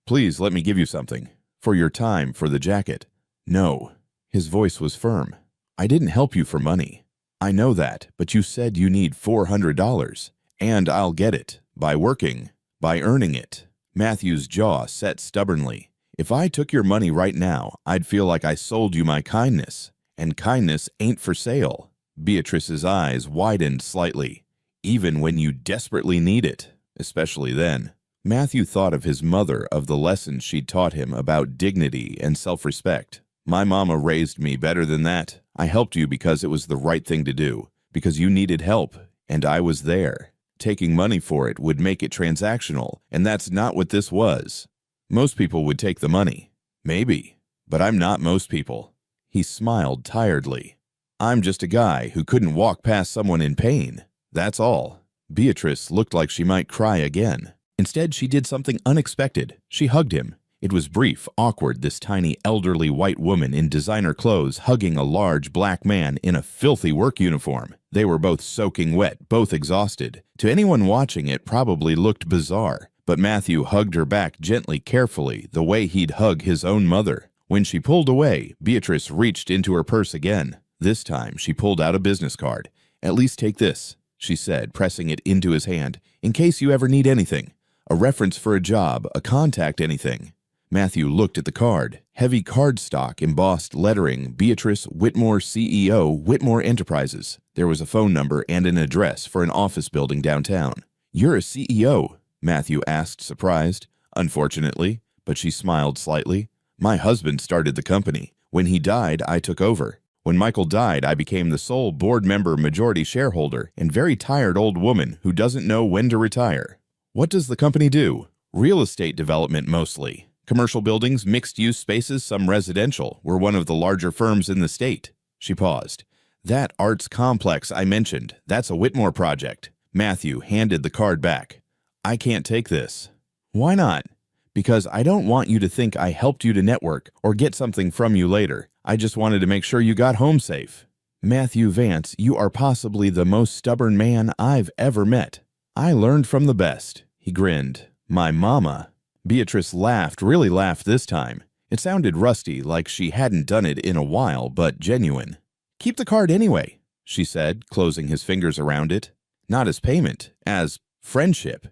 Please let me give you something. For your time, for the jacket." "No." His voice was firm. "I didn't help you for money. I know that, but you said you need $400. And I'll get it. By working. By earning it." Matthew's jaw set stubbornly. "If I took your money right now, I'd feel like I sold you my kindness. And kindness ain't for sale." Beatrice's eyes widened slightly. "Even when you desperately need it. Especially then." Matthew thought of his mother, of the lessons she'd taught him about dignity and self-respect. My mama raised me better than that. I helped you because it was the right thing to do, because you needed help, and I was there. Taking money for it would make it transactional, and that's not what this was. Most people would take the money. Maybe. But I'm not most people. He smiled tiredly. I'm just a guy who couldn't walk past someone in pain. That's all. Beatrice looked like she might cry again. Instead, she did something unexpected. She hugged him. It was brief, awkward, this tiny, elderly white woman in designer clothes hugging a large black man in a filthy work uniform. They were both soaking wet, both exhausted. To anyone watching, it probably looked bizarre. But Matthew hugged her back gently, carefully, the way he'd hug his own mother. When she pulled away, Beatrice reached into her purse again. This time, she pulled out a business card. "At least take this," she said, pressing it into his hand, "in case you ever need anything. A reference for a job, a contact, anything." Matthew looked at the card. Heavy cardstock, embossed lettering, Beatrice Whitmore, CEO, Whitmore Enterprises. There was a phone number and an address for an office building downtown. "You're a CEO?" Matthew asked, surprised. "Unfortunately," but she smiled slightly. "My husband started the company. When he died, I took over. When Michael died, I became the sole board member, majority shareholder, and very tired old woman who doesn't know when to retire." "What does the company do?" "Real estate development mostly. Commercial buildings, mixed-use spaces, some residential. We're one of the larger firms in the state." She paused. "That arts complex I mentioned, that's a Whitmore project." Matthew handed the card back. "I can't take this." "Why not?" "Because I don't want you to think I helped you to network or get something from you later. I just wanted to make sure you got home safe." "Matthew Vance, you are possibly the most stubborn man I've ever met." "I learned from the best." He grinned. "My mama." Beatrice laughed, really laughed this time. It sounded rusty, like she hadn't done it in a while, but genuine. "Keep the card anyway," she said, closing his fingers around it. "Not as payment, as friendship."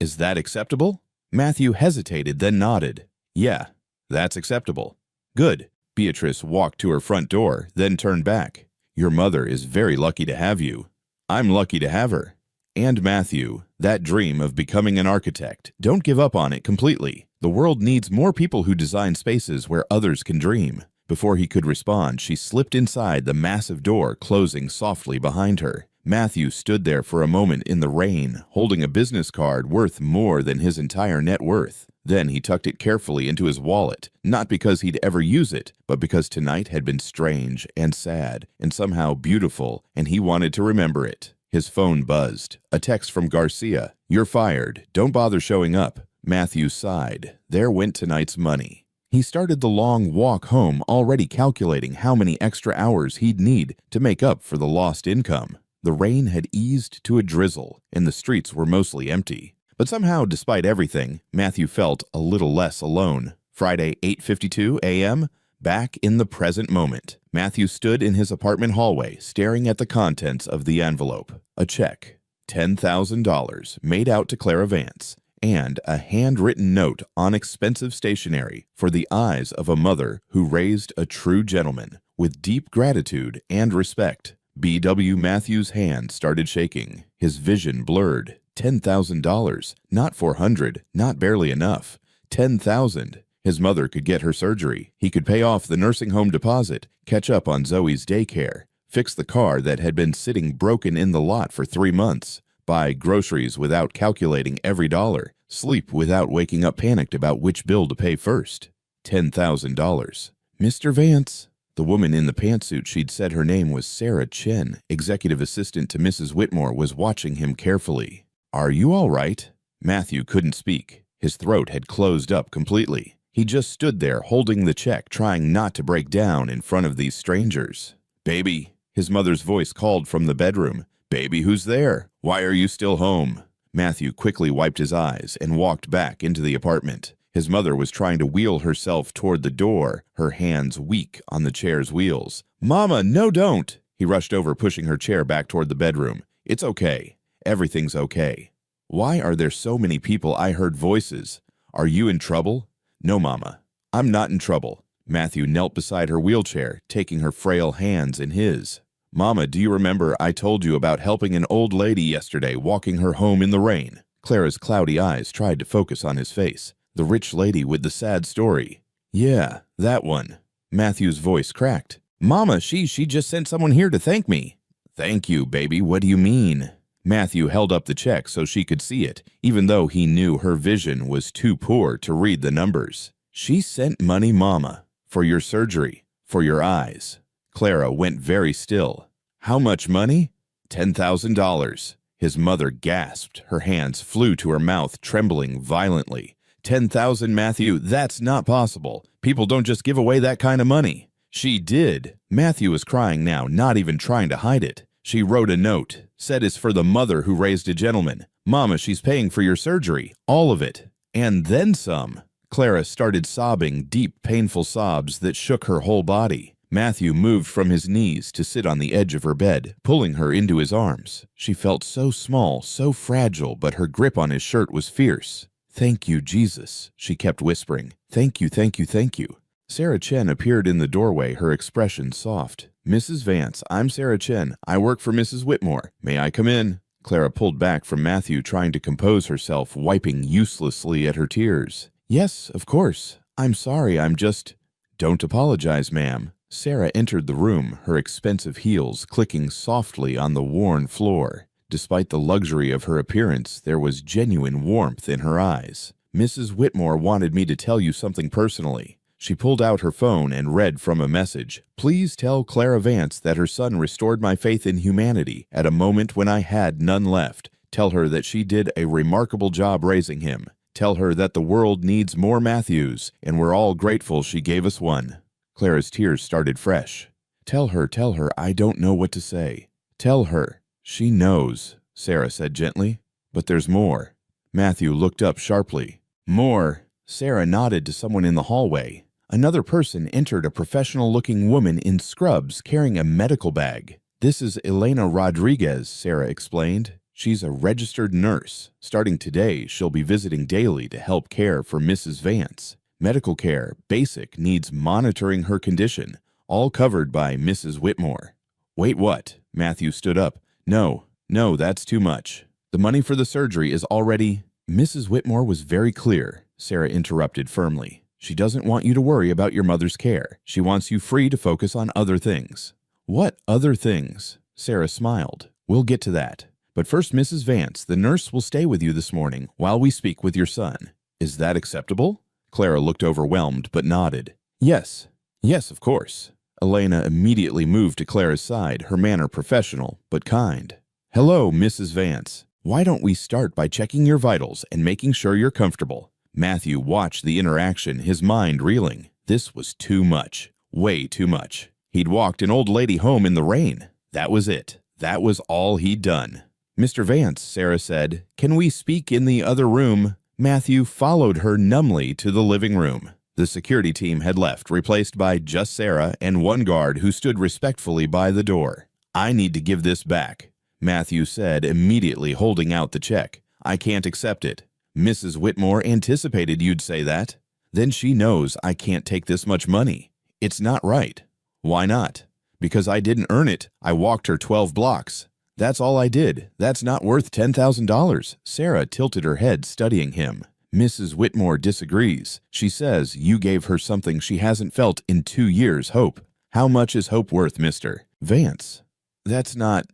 "Is that acceptable?" Matthew hesitated, then nodded. "Yeah, that's acceptable." "Good." Beatrice walked to her front door, then turned back. "Your mother is very lucky to have you." "I'm lucky to have her." "And Matthew, that dream of becoming an architect, don't give up on it completely. The world needs more people who design spaces where others can dream." Before he could respond, she slipped inside the massive door, closing softly behind her. Matthew stood there for a moment in the rain, holding a business card worth more than his entire net worth. Then he tucked it carefully into his wallet, not because he'd ever use it, but because tonight had been strange and sad and somehow beautiful, and he wanted to remember it. His phone buzzed. A text from Garcia. "You're fired. Don't bother showing up." Matthew sighed. There went tonight's money. He started the long walk home, already calculating how many extra hours he'd need to make up for the lost income. The rain had eased to a drizzle, and the streets were mostly empty. But somehow, despite everything, Matthew felt a little less alone. Friday, 8:52 a.m., back in the present moment. Matthew stood in his apartment hallway, staring at the contents of the envelope. A check, $10,000, made out to Clara Vance, and a handwritten note on expensive stationery for the eyes of a mother who raised a true gentleman, with deep gratitude and respect. B.W. Matthews' hand started shaking. His vision blurred. $10,000, not 400, not barely enough. 10,000. His mother could get her surgery. He could pay off the nursing home deposit, catch up on Zoe's daycare, fix the car that had been sitting broken in the lot for 3 months, buy groceries without calculating every dollar, sleep without waking up panicked about which bill to pay first. $10,000. "Mr. Vance." The woman in the pantsuit she'd said her name was Sarah Chen, executive assistant to Mrs. Whitmore, was watching him carefully. "Are you all right?" Matthew couldn't speak. His throat had closed up completely. He just stood there holding the check, trying not to break down in front of these strangers. "Baby," his mother's voice called from the bedroom. "Baby, who's there? Why are you still home?" Matthew quickly wiped his eyes and walked back into the apartment. His mother was trying to wheel herself toward the door, her hands weak on the chair's wheels. "Mama, no, don't!" He rushed over, pushing her chair back toward the bedroom. "It's okay. Everything's okay." "Why are there so many people? I heard voices. Are you in trouble?" "No, Mama. I'm not in trouble." Matthew knelt beside her wheelchair, taking her frail hands in his. "Mama, do you remember I told you about helping an old lady yesterday, walking her home in the rain?" Clara's cloudy eyes tried to focus on his face. "The rich lady with the sad story." "Yeah, that one." Matthew's voice cracked. Mama, she just sent someone here to thank me. Thank you, baby. What do you mean? Matthew held up the check so she could see it, even though he knew her vision was too poor to read the numbers. She sent money, Mama, for your surgery, for your eyes. Clara went very still. How much money? $10,000. His mother gasped. Her hands flew to her mouth, trembling violently. 10,000, Matthew, that's not possible. People don't just give away that kind of money. She did. Matthew was crying now, not even trying to hide it. She wrote a note, said it's for the mother who raised a gentleman. Mama, she's paying for your surgery, all of it, and then some. Clara started sobbing, deep, painful sobs that shook her whole body. Matthew moved from his knees to sit on the edge of her bed, pulling her into his arms. She felt so small, so fragile, but her grip on his shirt was fierce. Thank you, Jesus, she kept whispering. Thank you, thank you, thank you. Sarah Chen appeared in the doorway, her expression soft. Mrs. Vance, I'm Sarah Chen. I work for Mrs. Whitmore. May I come in? Clara pulled back from Matthew, trying to compose herself, wiping uselessly at her tears. Yes, of course. I'm sorry, I'm just... Don't apologize, ma'am. Sarah entered the room, her expensive heels clicking softly on the worn floor. Despite the luxury of her appearance, there was genuine warmth in her eyes. Mrs. Whitmore wanted me to tell you something personally. She pulled out her phone and read from a message. Please tell Clara Vance that her son restored my faith in humanity at a moment when I had none left. Tell her that she did a remarkable job raising him. Tell her that the world needs more Matthews, and we're all grateful she gave us one. Clara's tears started fresh. Tell her, I don't know what to say. Tell her. She knows, Sarah said gently. But there's more. Matthew looked up sharply. More. Sarah nodded to someone in the hallway. Another person entered, a professional-looking woman in scrubs carrying a medical bag. This is Elena Rodriguez, Sarah explained. She's a registered nurse. Starting today, she'll be visiting daily to help care for Mrs. Vance. Medical care, basic, needs monitoring her condition, all covered by Mrs. Whitmore. Wait, what? Matthew stood up. No, that's too much. The money for the surgery is already... Mrs. Whitmore was very clear, Sarah interrupted firmly. She doesn't want you to worry about your mother's care. She wants you free to focus on other things. What other things? Sarah smiled. We'll get to that. But first, Mrs. Vance, the nurse will stay with you this morning while we speak with your son. Is that acceptable? Clara looked overwhelmed but nodded. Yes, of course. Elena immediately moved to Clara's side, her manner professional but kind. Hello, Mrs. Vance. Why don't we start by checking your vitals and making sure you're comfortable? Matthew watched the interaction, his mind reeling. This was too much. Way too much. He'd walked an old lady home in the rain. That was it. That was all he'd done. Mr. Vance, Sarah said, can we speak in the other room? Matthew followed her numbly to the living room. The security team had left, replaced by just Sarah and one guard who stood respectfully by the door. I need to give this back, Matthew said, immediately holding out the check. I can't accept it. Mrs. Whitmore anticipated you'd say that. Then she knows I can't take this much money. It's not right. Why not? Because I didn't earn it. I walked her 12 blocks. That's all I did. That's not worth $10,000. Sarah tilted her head, studying him. Mrs. Whitmore disagrees. She says you gave her something she hasn't felt in 2 years, hope. How much is hope worth, Mr. Vance? That's not...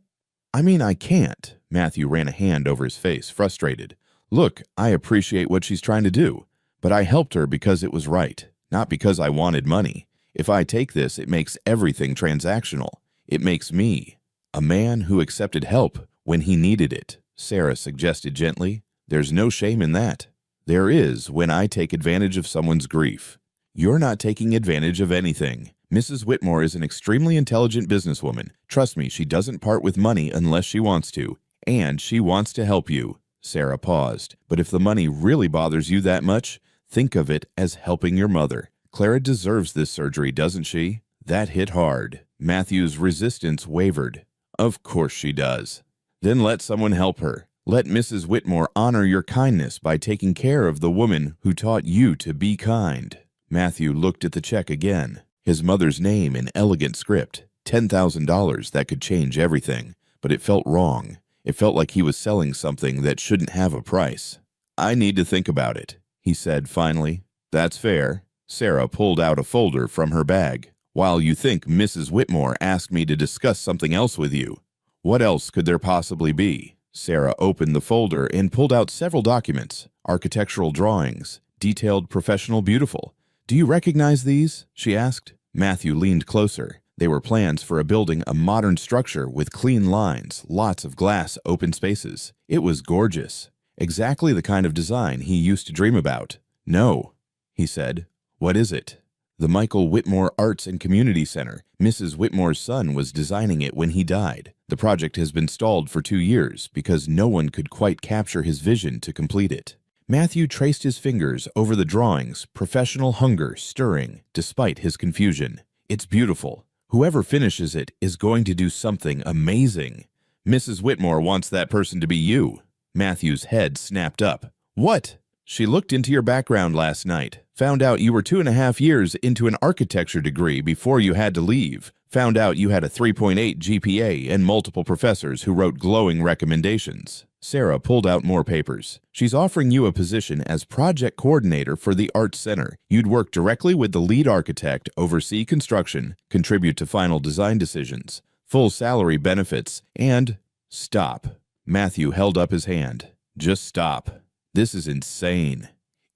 I can't. Matthew ran a hand over his face, frustrated. Look, I appreciate what she's trying to do, but I helped her because it was right, not because I wanted money. If I take this, it makes everything transactional. It makes me a man who accepted help when he needed it, Sarah suggested gently. There's no shame in that. There is when I take advantage of someone's grief. You're not taking advantage of anything. Mrs. Whitmore is an extremely intelligent businesswoman. Trust me, she doesn't part with money unless she wants to, and she wants to help you. Sarah paused. But if the money really bothers you that much, think of it as helping your mother. Clara deserves this surgery, doesn't she? That hit hard. Matthew's resistance wavered. Of course she does. Then let someone help her. Let Mrs. Whitmore honor your kindness by taking care of the woman who taught you to be kind. Matthew looked at the check again. His mother's name in elegant script. $10,000 that could change everything. But it felt wrong. It felt like he was selling something that shouldn't have a price. I need to think about it, he said finally. That's fair. Sarah pulled out a folder from her bag. "While you think Mrs. Whitmore asked me to discuss something else with you." "What else could there possibly be?" Sarah opened the folder and pulled out several documents. "Architectural drawings, detailed professional beautiful. Do you recognize these?" she asked. Matthew leaned closer. They were plans for a modern structure with clean lines, lots of glass open spaces. It was gorgeous. Exactly the kind of design he used to dream about. "No," he said. "What is it?" "The Michael Whitmore Arts and Community Center. Mrs. Whitmore's son was designing it when he died. The project has been stalled for 2 years because no one could quite capture his vision to complete it." Matthew traced his fingers over the drawings, professional hunger stirring despite his confusion. "It's beautiful. Whoever finishes it is going to do something amazing. Mrs. Whitmore wants that person to be you." Matthew's head snapped up. "What?" "She looked into your background last night, found out you were 2.5 years into an architecture degree before you had to leave, found out you had a 3.8 GPA and multiple professors who wrote glowing recommendations." Sarah pulled out more papers. "She's offering you a position as project coordinator for the Arts Center. You'd work directly with the lead architect, oversee construction, contribute to final design decisions, full salary benefits, and—" "Stop." Matthew held up his hand. "Just stop. This is insane.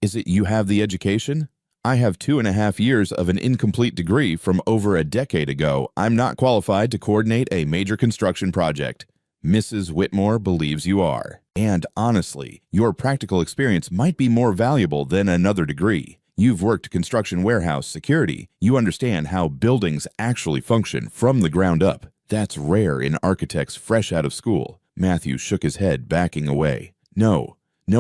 Is it you have the education? I have 2.5 years of an incomplete degree from over a decade ago. I'm not qualified to coordinate a major construction project. Mrs. Whitmore believes you are. And honestly, your practical experience might be more valuable than another degree. You've worked construction warehouse security. You understand how buildings actually function from the ground up. That's rare in architects fresh out of school." Matthew shook his head, backing away. No,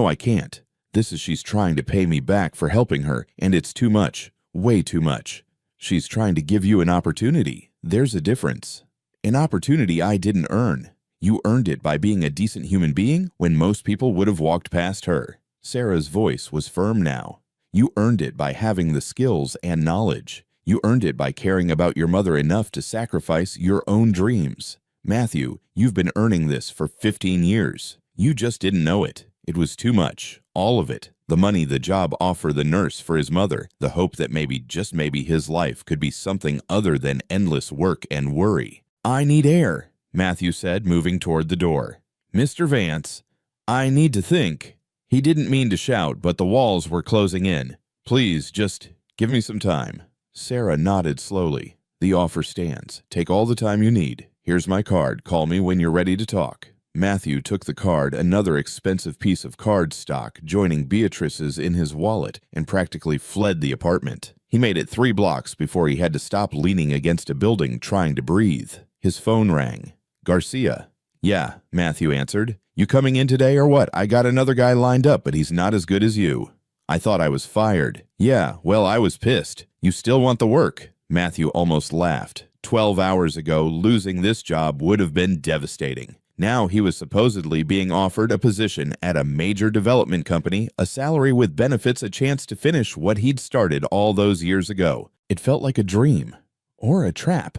I can't. She's trying to pay me back for helping her, and it's too much. Way too much. She's trying to give you an opportunity. There's a difference. An opportunity I didn't earn. You earned it by being a decent human being when most people would have walked past her." Sarah's voice was firm now. "You earned it by having the skills and knowledge. You earned it by caring about your mother enough to sacrifice your own dreams. Matthew, you've been earning this for 15 years. You just didn't know it. It was too much. All of it. The money, the job offer, the nurse for his mother, the hope that maybe, just maybe, his life could be something other than endless work and worry." "I need air," Matthew said, moving toward the door. "Mr. Vance, I need to think." He didn't mean to shout, but the walls were closing in. "Please, just give me some time." Sarah nodded slowly. "The offer stands. Take all the time you need. Here's my card. Call me when you're ready to talk." Matthew took the card, another expensive piece of card stock, joining Beatrice's in his wallet, and practically fled the apartment. He made it 3 blocks before he had to stop leaning against a building trying to breathe. His phone rang. "Garcia." "Yeah," Matthew answered. "You coming in today or what? I got another guy lined up, but he's not as good as you." "I thought I was fired." "Yeah, well, I was pissed. You still want the work?" Matthew almost laughed. 12 hours ago, losing this job would have been devastating. Now he was supposedly being offered a position at a major development company, a salary with benefits, a chance to finish what he'd started all those years ago. It felt like a dream. Or a trap.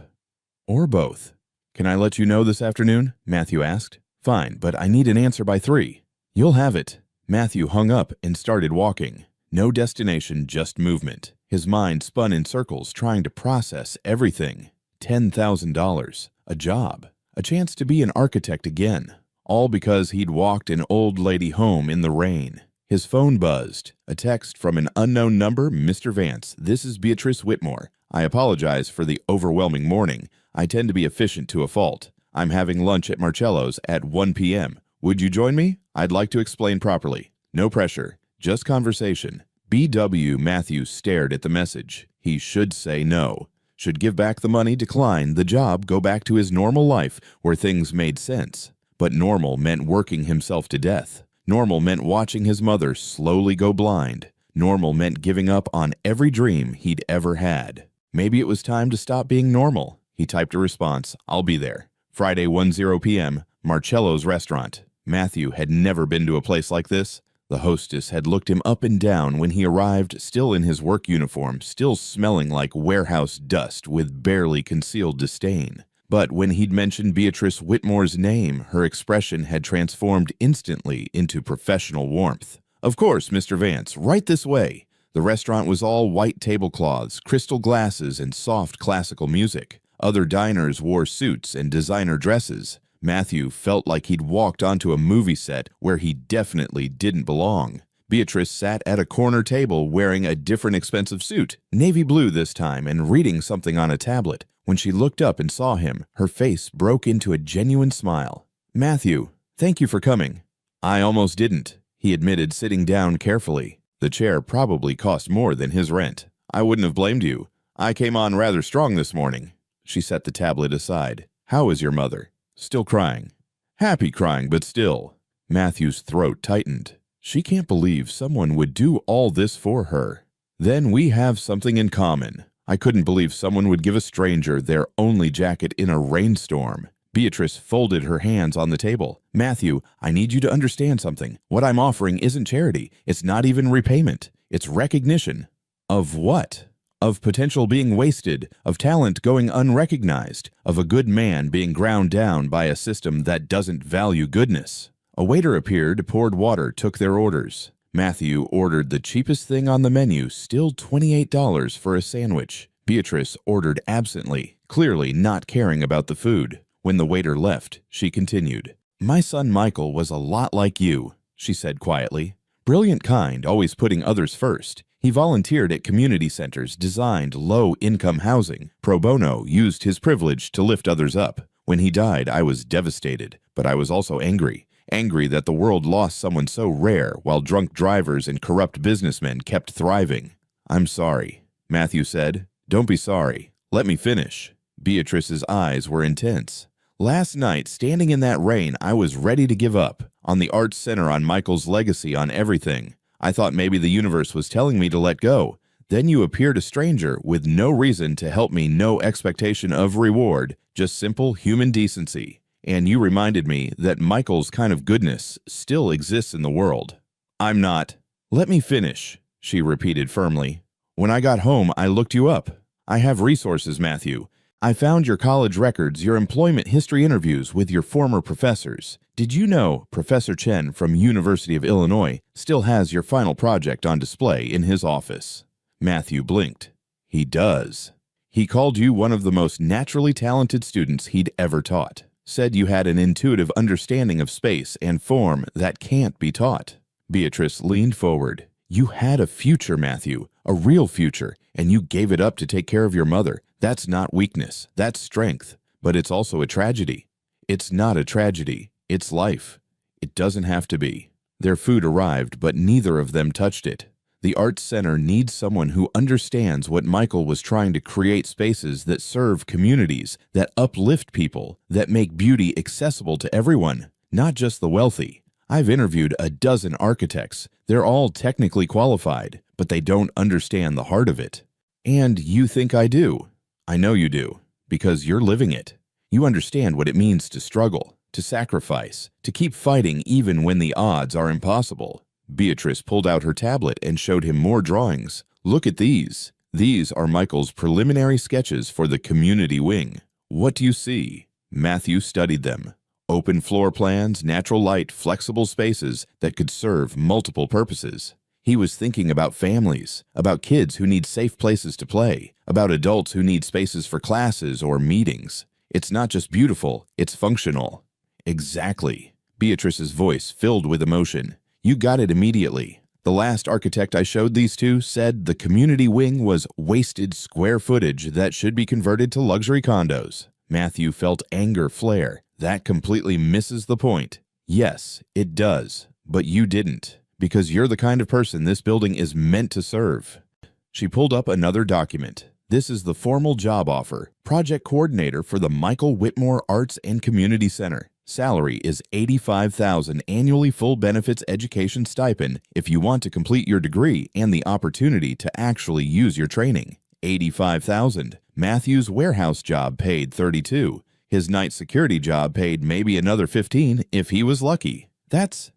Or both. "Can I let you know this afternoon?" Matthew asked. "Fine, but I need an answer by 3. "You'll have it." Matthew hung up and started walking. No destination, just movement. His mind spun in circles, trying to process everything. $10,000. A job. A chance to be an architect again. All because he'd walked an old lady home in the rain. His phone buzzed. A text from an unknown number. "Mr. Vance, this is Beatrice Whitmore. I apologize for the overwhelming morning. I tend to be efficient to a fault. I'm having lunch at Marcello's at 1 p.m. Would you join me? I'd like to explain properly. No pressure. Just conversation." B.W. Matthews stared at the message. He should say no. Should give back the money, decline the job, go back to his normal life where things made sense. But normal meant working himself to death. Normal meant watching his mother slowly go blind. Normal meant giving up on every dream he'd ever had. Maybe it was time to stop being normal. He typed a response. "I'll be there. Friday 1:00 p.m., Marcello's restaurant." Matthew had never been to a place like this. The hostess had looked him up and down when he arrived, still in his work uniform, still smelling like warehouse dust with barely concealed disdain. But when he'd mentioned Beatrice Whitmore's name, her expression had transformed instantly into professional warmth. "Of course, Mr. Vance, right this way." The restaurant was all white tablecloths, crystal glasses, and soft classical music. Other diners wore suits and designer dresses. Matthew felt like he'd walked onto a movie set where he definitely didn't belong. Beatrice sat at a corner table wearing a different expensive suit, navy blue this time, and reading something on a tablet. When she looked up and saw him, her face broke into a genuine smile. "Matthew, thank you for coming." "I almost didn't," he admitted, sitting down carefully. The chair probably cost more than his rent. "I wouldn't have blamed you. I came on rather strong this morning." She set the tablet aside. "How is your mother?" "Still crying." "Happy crying, but still." Matthew's throat tightened. She can't believe someone would do all this for her. "Then we have something in common. I couldn't believe someone would give a stranger their only jacket in a rainstorm." Beatrice folded her hands on the table. "Matthew, I need you to understand something. What I'm offering isn't charity. It's not even repayment. It's recognition." "Of what?" "Of potential being wasted, of talent going unrecognized, of a good man being ground down by a system that doesn't value goodness." A waiter appeared, poured water, took their orders. Matthew ordered the cheapest thing on the menu, still $28 for a sandwich. Beatrice ordered absently, clearly not caring about the food. When the waiter left, she continued. "My son Michael was a lot like you," she said quietly. "Brilliant kind, always putting others first. He volunteered at community centers, designed low-income housing. Pro bono, used his privilege to lift others up. When he died, I was devastated, but I was also angry. Angry that the world lost someone so rare while drunk drivers and corrupt businessmen kept thriving." "I'm sorry," Matthew said. "Don't be sorry. Let me finish." Beatrice's eyes were intense. "Last night, standing in that rain, I was ready to give up. On the Arts Center, on Michael's legacy, on everything. I thought maybe the universe was telling me to let go. Then you appeared a stranger with no reason to help me, no expectation of reward, just simple human decency. And you reminded me that Michael's kind of goodness still exists in the world." "I'm not." "Let me finish," she repeated firmly. "When I got home, I looked you up. I have resources, Matthew. I found your college records, your employment history interviews with your former professors. Did you know Professor Chen from University of Illinois still has your final project on display in his office?" Matthew blinked. "He does. He called you one of the most naturally talented students he'd ever taught. Said you had an intuitive understanding of space and form that can't be taught." Beatrice leaned forward. "You had a future, Matthew, a real future, and you gave it up to take care of your mother. That's not weakness, that's strength. But it's also a tragedy." "It's not a tragedy, it's life. It doesn't have to be." Their food arrived, but neither of them touched it. The Arts Center needs someone who understands what Michael was trying to create, spaces that serve communities, that uplift people, that make beauty accessible to everyone, not just the wealthy. I've interviewed a dozen architects. They're all technically qualified, but they don't understand the heart of it. And you think I do. I know you do, because you're living it. You understand what it means to struggle, to sacrifice, to keep fighting even when the odds are impossible. Beatrice pulled out her tablet and showed him more drawings. "Look at these. These are Michael's preliminary sketches for the community wing. What do you see?" Matthew studied them. Open floor plans, natural light, flexible spaces that could serve multiple purposes. He was thinking about families, about kids who need safe places to play, about adults who need spaces for classes or meetings. It's not just beautiful, it's functional. "Exactly." Beatrice's voice filled with emotion. "You got it immediately. The last architect I showed these to said the community wing was wasted square footage that should be converted to luxury condos." Matthew felt anger flare. "That completely misses the point." "Yes, it does, but you didn't, because you're the kind of person this building is meant to serve." She pulled up another document. "This is the formal job offer. Project coordinator for the Michael Whitmore Arts and Community Center. Salary is $85,000 annually, full benefits, education stipend if you want to complete your degree and the opportunity to actually use your training. $85,000. Matthew's warehouse job paid $32,000. His night security job paid maybe another $15,000 if he was lucky. That's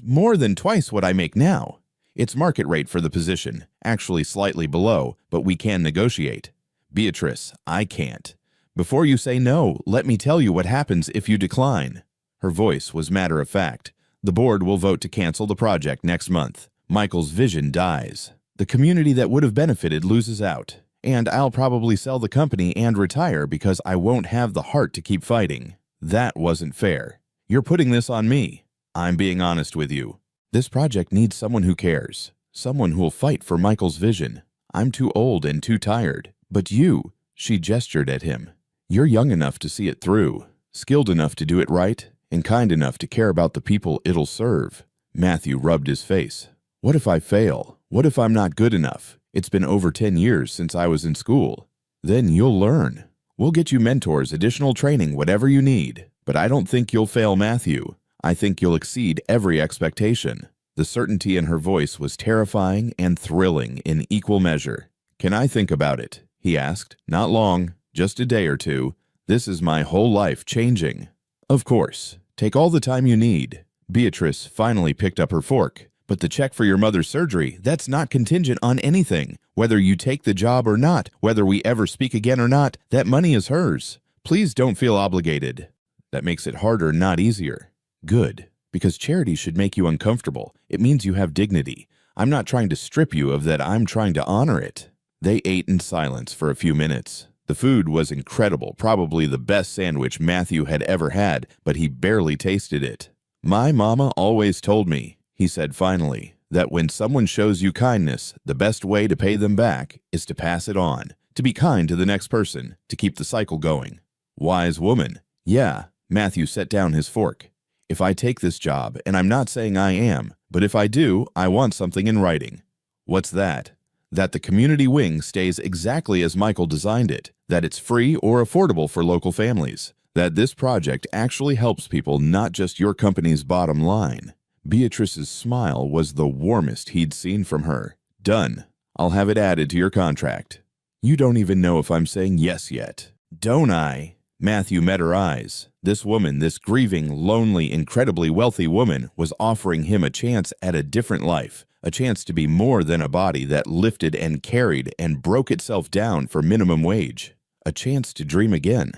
more than twice what I make now. It's market rate for the position, actually slightly below, but we can negotiate." "Beatrice, I can't. Before you say no, let me tell you what happens if you decline." Her voice was matter of fact. "The board will vote to cancel the project next month. Michael's vision dies." The community that would have benefited loses out, and I'll probably sell the company and retire because I won't have the heart to keep fighting. That wasn't fair. You're putting this on me. I'm being honest with you. This project needs someone who cares, someone who'll fight for Michael's vision. I'm too old and too tired. But you, she gestured at him. You're young enough to see it through, skilled enough to do it right, and kind enough to care about the people it'll serve. Matthew rubbed his face. What if I fail? What if I'm not good enough? It's been over 10 years since I was in school. Then you'll learn. We'll get you mentors, additional training, whatever you need. But I don't think you'll fail, Matthew. I think you'll exceed every expectation. The certainty in her voice was terrifying and thrilling in equal measure. Can I think about it? He asked. Not long, just a day or two. This is my whole life changing. Of course. Take all the time you need. Beatrice finally picked up her fork. But the check for your mother's surgery, that's not contingent on anything. Whether you take the job or not, whether we ever speak again or not, that money is hers. Please don't feel obligated. That makes it harder, not easier. Good. Because charity should make you uncomfortable. It means you have dignity. I'm not trying to strip you of that. I'm trying to honor it. They ate in silence for a few minutes. The food was incredible, probably the best sandwich Matthew had ever had, but he barely tasted it. My mama always told me, he said finally, that when someone shows you kindness, the best way to pay them back is to pass it on, to be kind to the next person, to keep the cycle going. Wise woman. Yeah, Matthew set down his fork. If I take this job, and I'm not saying I am, but if I do, I want something in writing. What's that? That the community wing stays exactly as Michael designed it, that it's free or affordable for local families, that this project actually helps people, not just your company's bottom line. Beatrice's smile was the warmest he'd seen from her. Done. I'll have it added to your contract. You don't even know if I'm saying yes yet. Don't I? Matthew met her eyes. This woman, this grieving, lonely, incredibly wealthy woman, was offering him a chance at a different life, a chance to be more than a body that lifted and carried and broke itself down for minimum wage. A chance to dream again.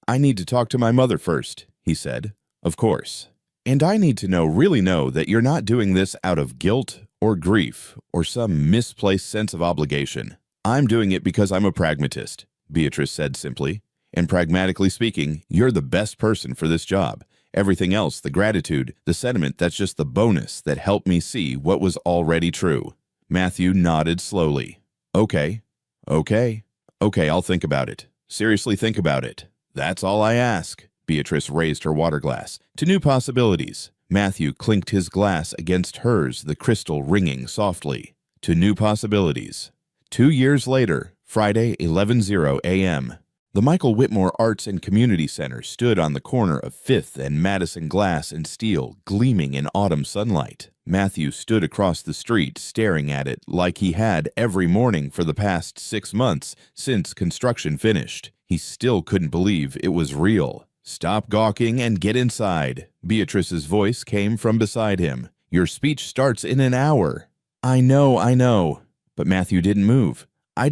I need to talk to my mother first, he said. Of course. And I need to really know that you're not doing this out of guilt or grief or some misplaced sense of obligation. I'm doing it because I'm a pragmatist, Beatrice said simply. And pragmatically speaking, you're the best person for this job. Everything else, the gratitude, the sentiment, that's just the bonus that helped me see what was already true. Matthew nodded slowly. Okay, I'll think about it. Seriously think about it. That's all I ask. Beatrice raised her water glass. To new possibilities. Matthew clinked his glass against hers, the crystal ringing softly. To new possibilities. 2 years later, Friday, 11:00 a.m. The Michael Whitmore Arts and Community Center stood on the corner of 5th and Madison, glass and steel, gleaming in autumn sunlight. Matthew stood across the street, staring at it like he had every morning for the past 6 months since construction finished. He still couldn't believe it was real. Stop gawking and get inside. Beatrice's voice came from beside him. Your speech starts in an hour. I know. But Matthew didn't move. I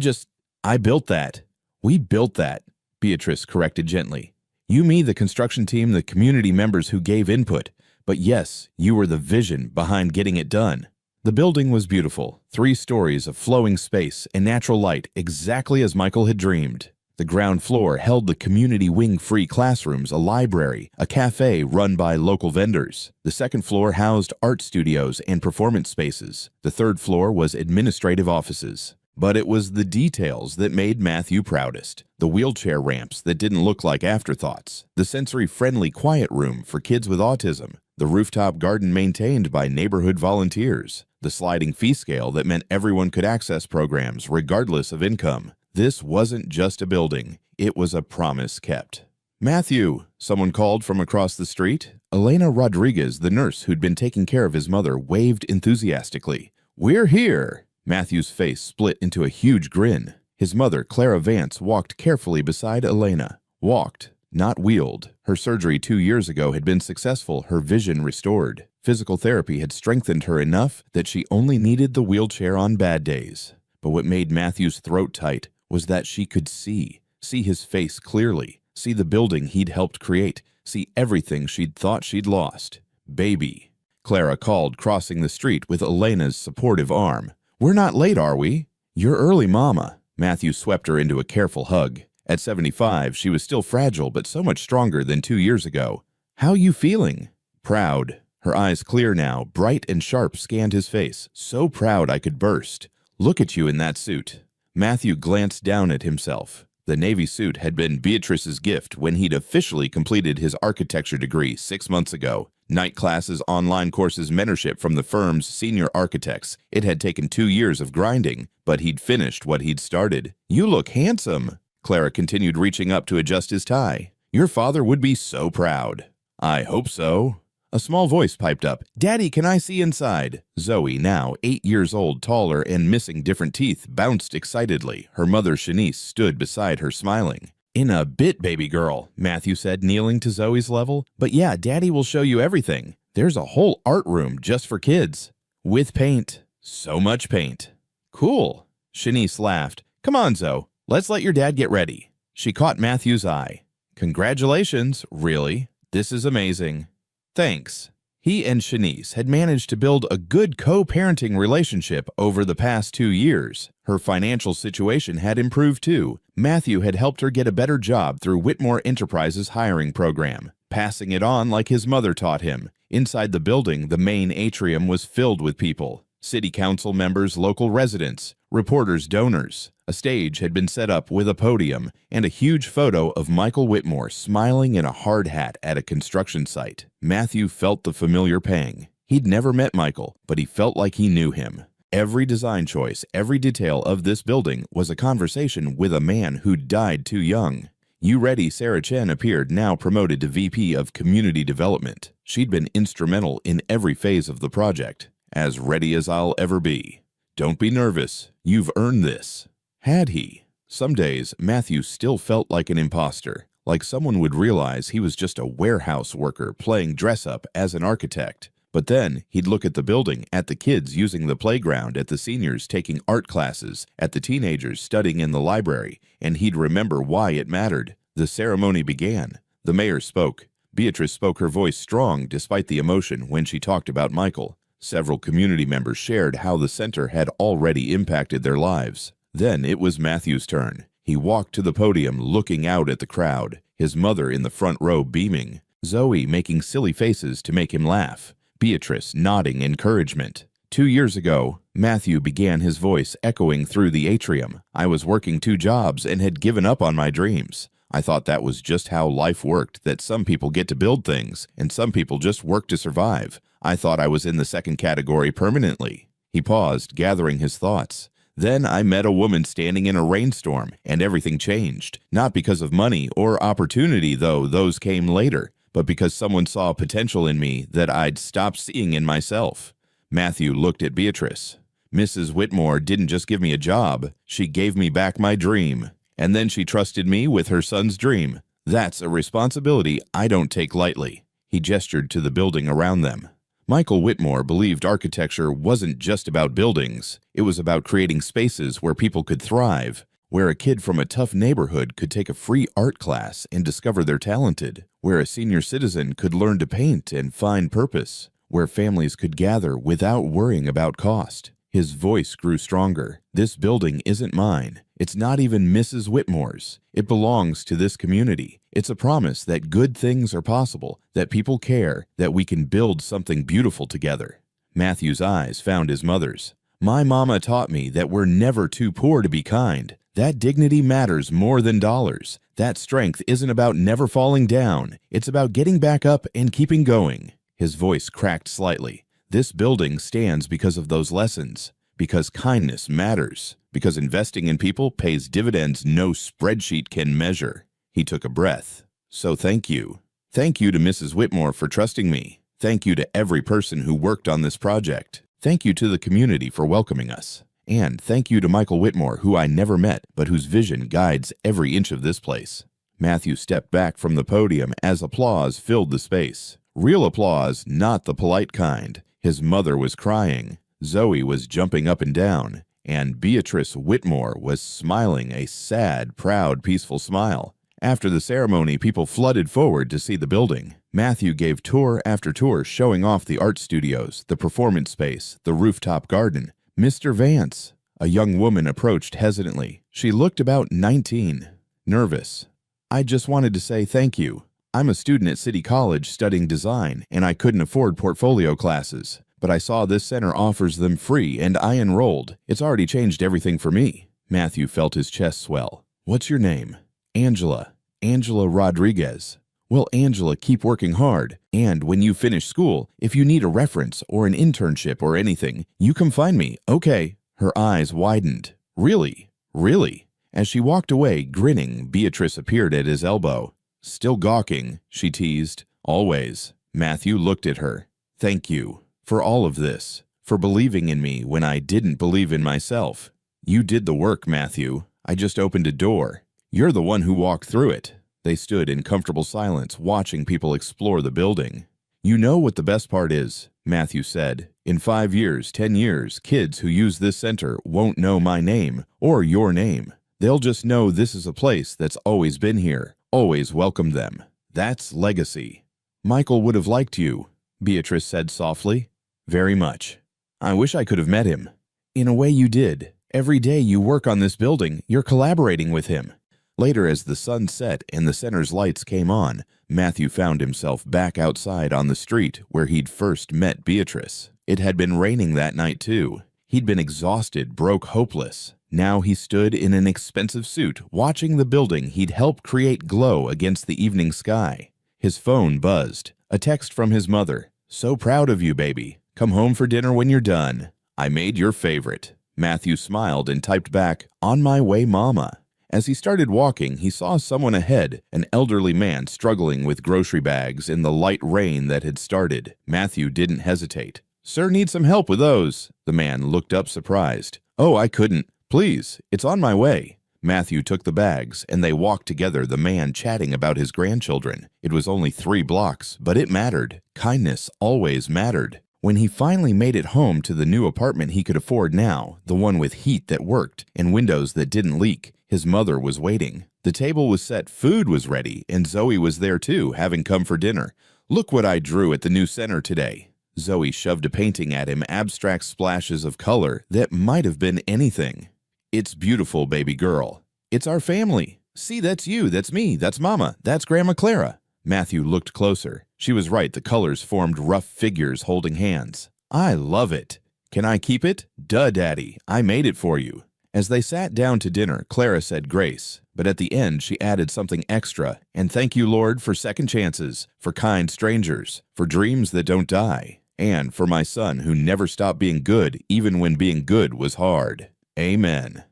built that. We built that. Beatrice corrected gently. You mean the construction team, the community members who gave input. But yes, you were the vision behind getting it done. The building was beautiful. 3 stories of flowing space and natural light, exactly as Michael had dreamed. The ground floor held the community wing-free classrooms, a library, a cafe run by local vendors. The second floor housed art studios and performance spaces. The third floor was administrative offices. But it was the details that made Matthew proudest. The wheelchair ramps that didn't look like afterthoughts. The sensory-friendly quiet room for kids with autism. The rooftop garden maintained by neighborhood volunteers. The sliding fee scale that meant everyone could access programs regardless of income. This wasn't just a building. It was a promise kept. Matthew, someone called from across the street. Elena Rodriguez, the nurse who'd been taking care of his mother, waved enthusiastically. We're here. Matthew's face split into a huge grin. His mother, Clara Vance, walked carefully beside Elena. Walked, not wheeled. Her surgery 2 years ago had been successful, her vision restored. Physical therapy had strengthened her enough that she only needed the wheelchair on bad days. But what made Matthew's throat tight was that she could see his face clearly, see the building he'd helped create, see everything she'd thought she'd lost. Baby. Clara called, crossing the street with Elena's supportive arm. We're not late, are we? You're early, Mama. Matthew swept her into a careful hug. At 75, she was still fragile, but so much stronger than 2 years ago. How you feeling? Proud. Her eyes clear now, bright and sharp, scanned his face. So proud I could burst. Look at you in that suit. Matthew glanced down at himself. The Navy suit had been Beatrice's gift when he'd officially completed his architecture degree 6 months ago. Night classes, online courses, mentorship from the firm's senior architects. It had taken 2 years of grinding, but he'd finished what he'd started. You look handsome. Clara continued, reaching up to adjust his tie. Your father would be so proud. I hope so. A small voice piped up. Daddy, can I see inside? Zoe, now 8 years old, taller and missing different teeth, bounced excitedly. Her mother, Shanice, stood beside her, smiling. In a bit, baby girl, Matthew said, kneeling to Zoe's level. But yeah, Daddy will show you everything. There's a whole art room just for kids. With paint. So much paint. Cool. Shanice laughed. Come on, Zoe. Let's let your dad get ready. She caught Matthew's eye. Congratulations, really. This is amazing. Thanks. He and Shanice had managed to build a good co-parenting relationship over the past 2 years. Her financial situation had improved too. Matthew had helped her get a better job through Whitmore Enterprises' hiring program, passing it on like his mother taught him. Inside the building, the main atrium was filled with people. City council members, local residents, reporters, donors. A stage had been set up with a podium and a huge photo of Michael Whitmore smiling in a hard hat at a construction site. Matthew felt the familiar pang. He'd never met Michael, but he felt like he knew him. Every design choice, every detail of this building was a conversation with a man who died too young. You Ready Sarah Chen appeared, now promoted to VP of Community Development. She'd been instrumental in every phase of the project. As ready as I'll ever be. Don't be nervous. You've earned this. Had he? Some days, Matthew still felt like an imposter, like someone would realize he was just a warehouse worker playing dress-up as an architect. But then, he'd look at the building, at the kids using the playground, at the seniors taking art classes, at the teenagers studying in the library, and he'd remember why it mattered. The ceremony began. The mayor spoke. Beatrice spoke, her voice strong despite the emotion when she talked about Michael. Several community members shared how the center had already impacted their lives. Then it was Matthew's turn. He walked to the podium, looking out at the crowd, his mother in the front row beaming, Zoe making silly faces to make him laugh, Beatrice nodding encouragement. 2 years ago, Matthew began, his voice echoing through the atrium. I was working 2 jobs and had given up on my dreams. I thought that was just how life worked, that some people get to build things, and some people just work to survive. I thought I was in the second category permanently. He paused, gathering his thoughts. Then I met a woman standing in a rainstorm, and everything changed. Not because of money or opportunity, though those came later, but because someone saw potential in me that I'd stopped seeing in myself. Matthew looked at Beatrice. Mrs. Whitmore didn't just give me a job, she gave me back my dream. And then she trusted me with her son's dream. That's a responsibility I don't take lightly. He gestured to the building around them. Michael Whitmore believed architecture wasn't just about buildings. It was about creating spaces where people could thrive, where a kid from a tough neighborhood could take a free art class and discover they're talented, where a senior citizen could learn to paint and find purpose, where families could gather without worrying about cost. His voice grew stronger. This building isn't mine. It's not even Mrs. Whitmore's. It belongs to this community. It's a promise that good things are possible, that people care, that we can build something beautiful together. Matthew's eyes found his mother's. My mama taught me that we're never too poor to be kind. That dignity matters more than dollars. That strength isn't about never falling down. It's about getting back up and keeping going. His voice cracked slightly. This building stands because of those lessons, because kindness matters, because investing in people pays dividends no spreadsheet can measure. He took a breath. So thank you. Thank you to Mrs. Whitmore for trusting me. Thank you to every person who worked on this project. Thank you to the community for welcoming us. And thank you to Michael Whitmore, who I never met, but whose vision guides every inch of this place. Matthew stepped back from the podium as applause filled the space. Real applause, not the polite kind. His mother was crying, Zoe was jumping up and down, and Beatrice Whitmore was smiling a sad, proud, peaceful smile. After the ceremony, people flooded forward to see the building. Matthew gave tour after tour, showing off the art studios, the performance space, the rooftop garden. Mr. Vance. A young woman approached hesitantly. She looked about 19. Nervous. I just wanted to say thank you. I'm a student at City College studying design, and I couldn't afford portfolio classes. But I saw this center offers them free, and I enrolled. It's already changed everything for me. Matthew felt his chest swell. What's your name? Angela. Angela Rodriguez. Well, Angela, keep working hard. And when you finish school, if you need a reference or an internship or anything, you come find me, okay? Her eyes widened. Really? Really? As she walked away, grinning, Beatrice appeared at his elbow. Still gawking, she teased. Always. Matthew looked at her. Thank you. For all of this. For believing in me when I didn't believe in myself. You did the work, Matthew. I just opened a door. You're the one who walked through it. They stood in comfortable silence, watching people explore the building. You know what the best part is, Matthew said. In 5 years, 10 years, kids who use this center won't know my name or your name. They'll just know this is a place that's always been here, always welcomed them. That's legacy. Michael would have liked you, Beatrice said softly. Very much. I wish I could have met him. In a way you did. Every day you work on this building, you're collaborating with him. Later, as the sun set and the center's lights came on, Matthew found himself back outside on the street where he'd first met Beatrice. It had been raining that night, too. He'd been exhausted, broke, hopeless. Now he stood in an expensive suit, watching the building he'd helped create glow against the evening sky. His phone buzzed. A text from his mother. So proud of you, baby. Come home for dinner when you're done. I made your favorite. Matthew smiled and typed back, On my way, Mama. As he started walking, he saw someone ahead, an elderly man struggling with grocery bags in the light rain that had started. Matthew didn't hesitate. Sir, need some help with those. The man looked up surprised. Oh, I couldn't. Please, it's on my way. Matthew took the bags, and they walked together, the man chatting about his grandchildren. It was only 3 blocks, but it mattered. Kindness always mattered. When he finally made it home to the new apartment he could afford now, the one with heat that worked and windows that didn't leak, his mother was waiting. The table was set, food was ready, and Zoe was there too, having come for dinner. Look what I drew at the new center today. Zoe shoved a painting at him, abstract splashes of color that might have been anything. It's beautiful, baby girl. It's our family. See, that's you, that's me, that's Mama, that's Grandma Clara. Matthew looked closer. She was right, the colors formed rough figures holding hands. I love it. Can I keep it? Duh, Daddy, I made it for you. As they sat down to dinner, Clara said grace, but at the end she added something extra, and thank you, Lord, for second chances, for kind strangers, for dreams that don't die, and for my son who never stopped being good even when being good was hard. Amen.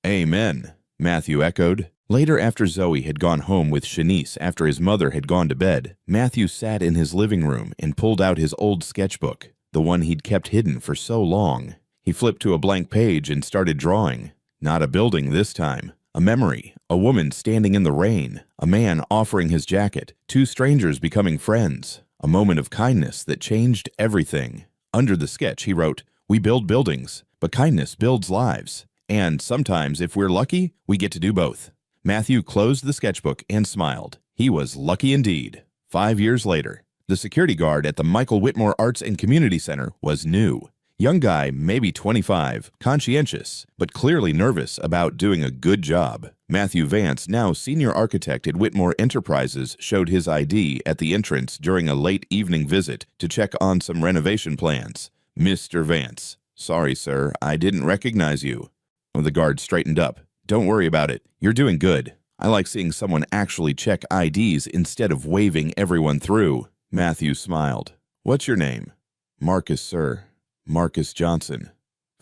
Amen, Matthew echoed. Later, after Zoe had gone home with Shanice after his mother had gone to bed, Matthew sat in his living room and pulled out his old sketchbook, the one he'd kept hidden for so long. He flipped to a blank page and started drawing. Not a building this time. A memory. A woman standing in the rain. A man offering his jacket. 2 strangers becoming friends. A moment of kindness that changed everything. Under the sketch, he wrote, We build buildings, but kindness builds lives. And sometimes, if we're lucky, we get to do both. Matthew closed the sketchbook and smiled. He was lucky indeed. 5 years later, the security guard at the Michael Whitmore Arts and Community Center was new. Young guy, maybe 25, conscientious, but clearly nervous about doing a good job. Matthew Vance, now senior architect at Whitmore Enterprises, showed his ID at the entrance during a late evening visit to check on some renovation plans. Mr. Vance. Sorry, sir, I didn't recognize you. The guard straightened up. Don't worry about it. You're doing good. I like seeing someone actually check IDs instead of waving everyone through. Matthew smiled. What's your name? Marcus, sir. Marcus Johnson.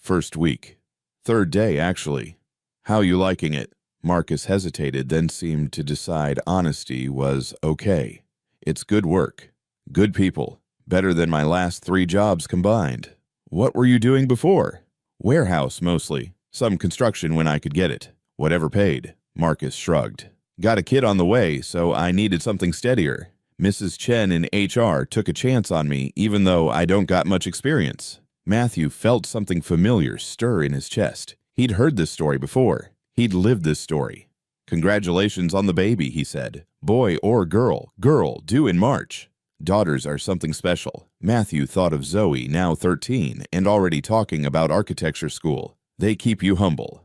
First week. 3rd day, actually. How you liking it? Marcus hesitated, then seemed to decide honesty was okay. It's good work. Good people. Better than my last 3 jobs combined. What were you doing before? Warehouse, mostly. Some construction when I could get it. Whatever paid. Marcus shrugged. Got a kid on the way, so I needed something steadier. Mrs. Chen in HR took a chance on me, even though I don't got much experience. Matthew felt something familiar stir in his chest. He'd heard this story before. He'd lived this story. Congratulations on the baby, he said. Boy or girl. Girl, due in March. Daughters are something special. Matthew thought of Zoe, now 13, and already talking about architecture school. They keep you humble.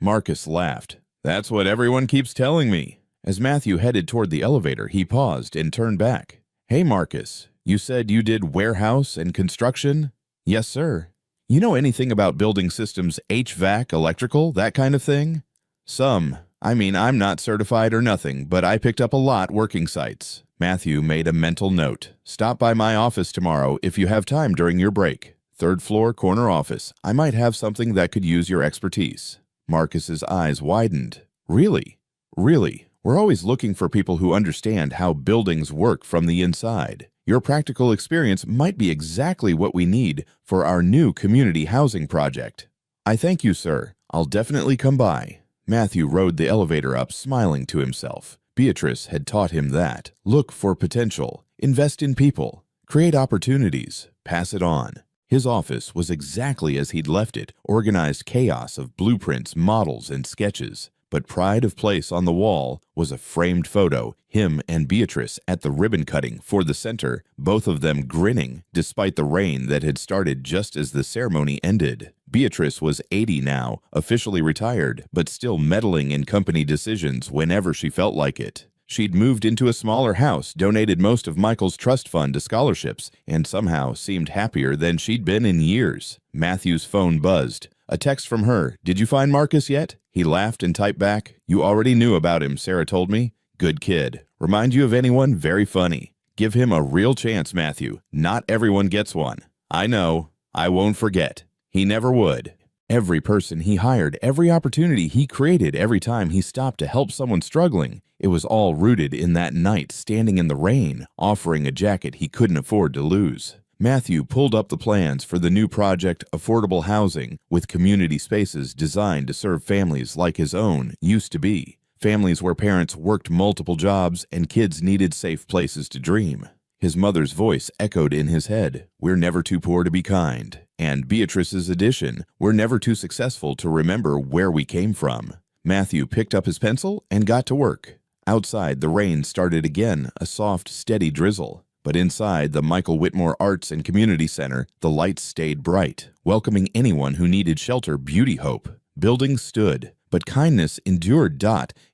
Marcus laughed. That's what everyone keeps telling me. As Matthew headed toward the elevator, he paused and turned back. Hey, Marcus, you said you did warehouse and construction? Yes, sir. You know anything about building systems, HVAC, electrical, that kind of thing? Some. I mean, I'm not certified or nothing, but I picked up a lot working sites. Matthew made a mental note. Stop by my office tomorrow if you have time during your break. 3rd floor, corner office. I might have something that could use your expertise. Marcus's eyes widened. Really? Really? We're always looking for people who understand how buildings work from the inside. Your practical experience might be exactly what we need for our new community housing project. I thank you, sir. I'll definitely come by. Matthew rode the elevator up, smiling to himself. Beatrice had taught him that. Look for potential. Invest in people. Create opportunities. Pass it on. His office was exactly as he'd left it, organized chaos of blueprints, models, and sketches. But pride of place on the wall was a framed photo, him and Beatrice at the ribbon cutting for the center, both of them grinning despite the rain that had started just as the ceremony ended. Beatrice was 80 now, officially retired, but still meddling in company decisions whenever she felt like it. She'd moved into a smaller house, donated most of Michael's trust fund to scholarships, and somehow seemed happier than she'd been in years. Matthew's phone buzzed. A text from her. Did you find Marcus yet? He laughed and typed back. You already knew about him, Sarah told me. Good kid. Remind you of anyone? Very funny. Give him a real chance, Matthew. Not everyone gets one. I know. I won't forget. He never would. Every person he hired, every opportunity he created, every time he stopped to help someone struggling, it was all rooted in that night standing in the rain, offering a jacket he couldn't afford to lose. Matthew pulled up the plans for the new project, affordable housing, with community spaces designed to serve families like his own used to be. Families where parents worked multiple jobs and kids needed safe places to dream. His mother's voice echoed in his head, we're never too poor to be kind. And Beatrice's addition, we're never too successful to remember where we came from. Matthew picked up his pencil and got to work. Outside, the rain started again, a soft, steady drizzle. But inside the Michael Whitmore Arts and Community Center, the lights stayed bright, welcoming anyone who needed shelter, beauty, hope. Buildings stood, but kindness endured.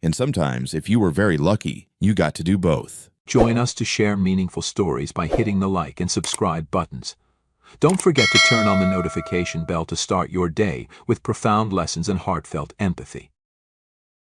And sometimes, if you were very lucky, you got to do both. Join us to share meaningful stories by hitting the like and subscribe buttons. Don't forget to turn on the notification bell to start your day with profound lessons and heartfelt empathy.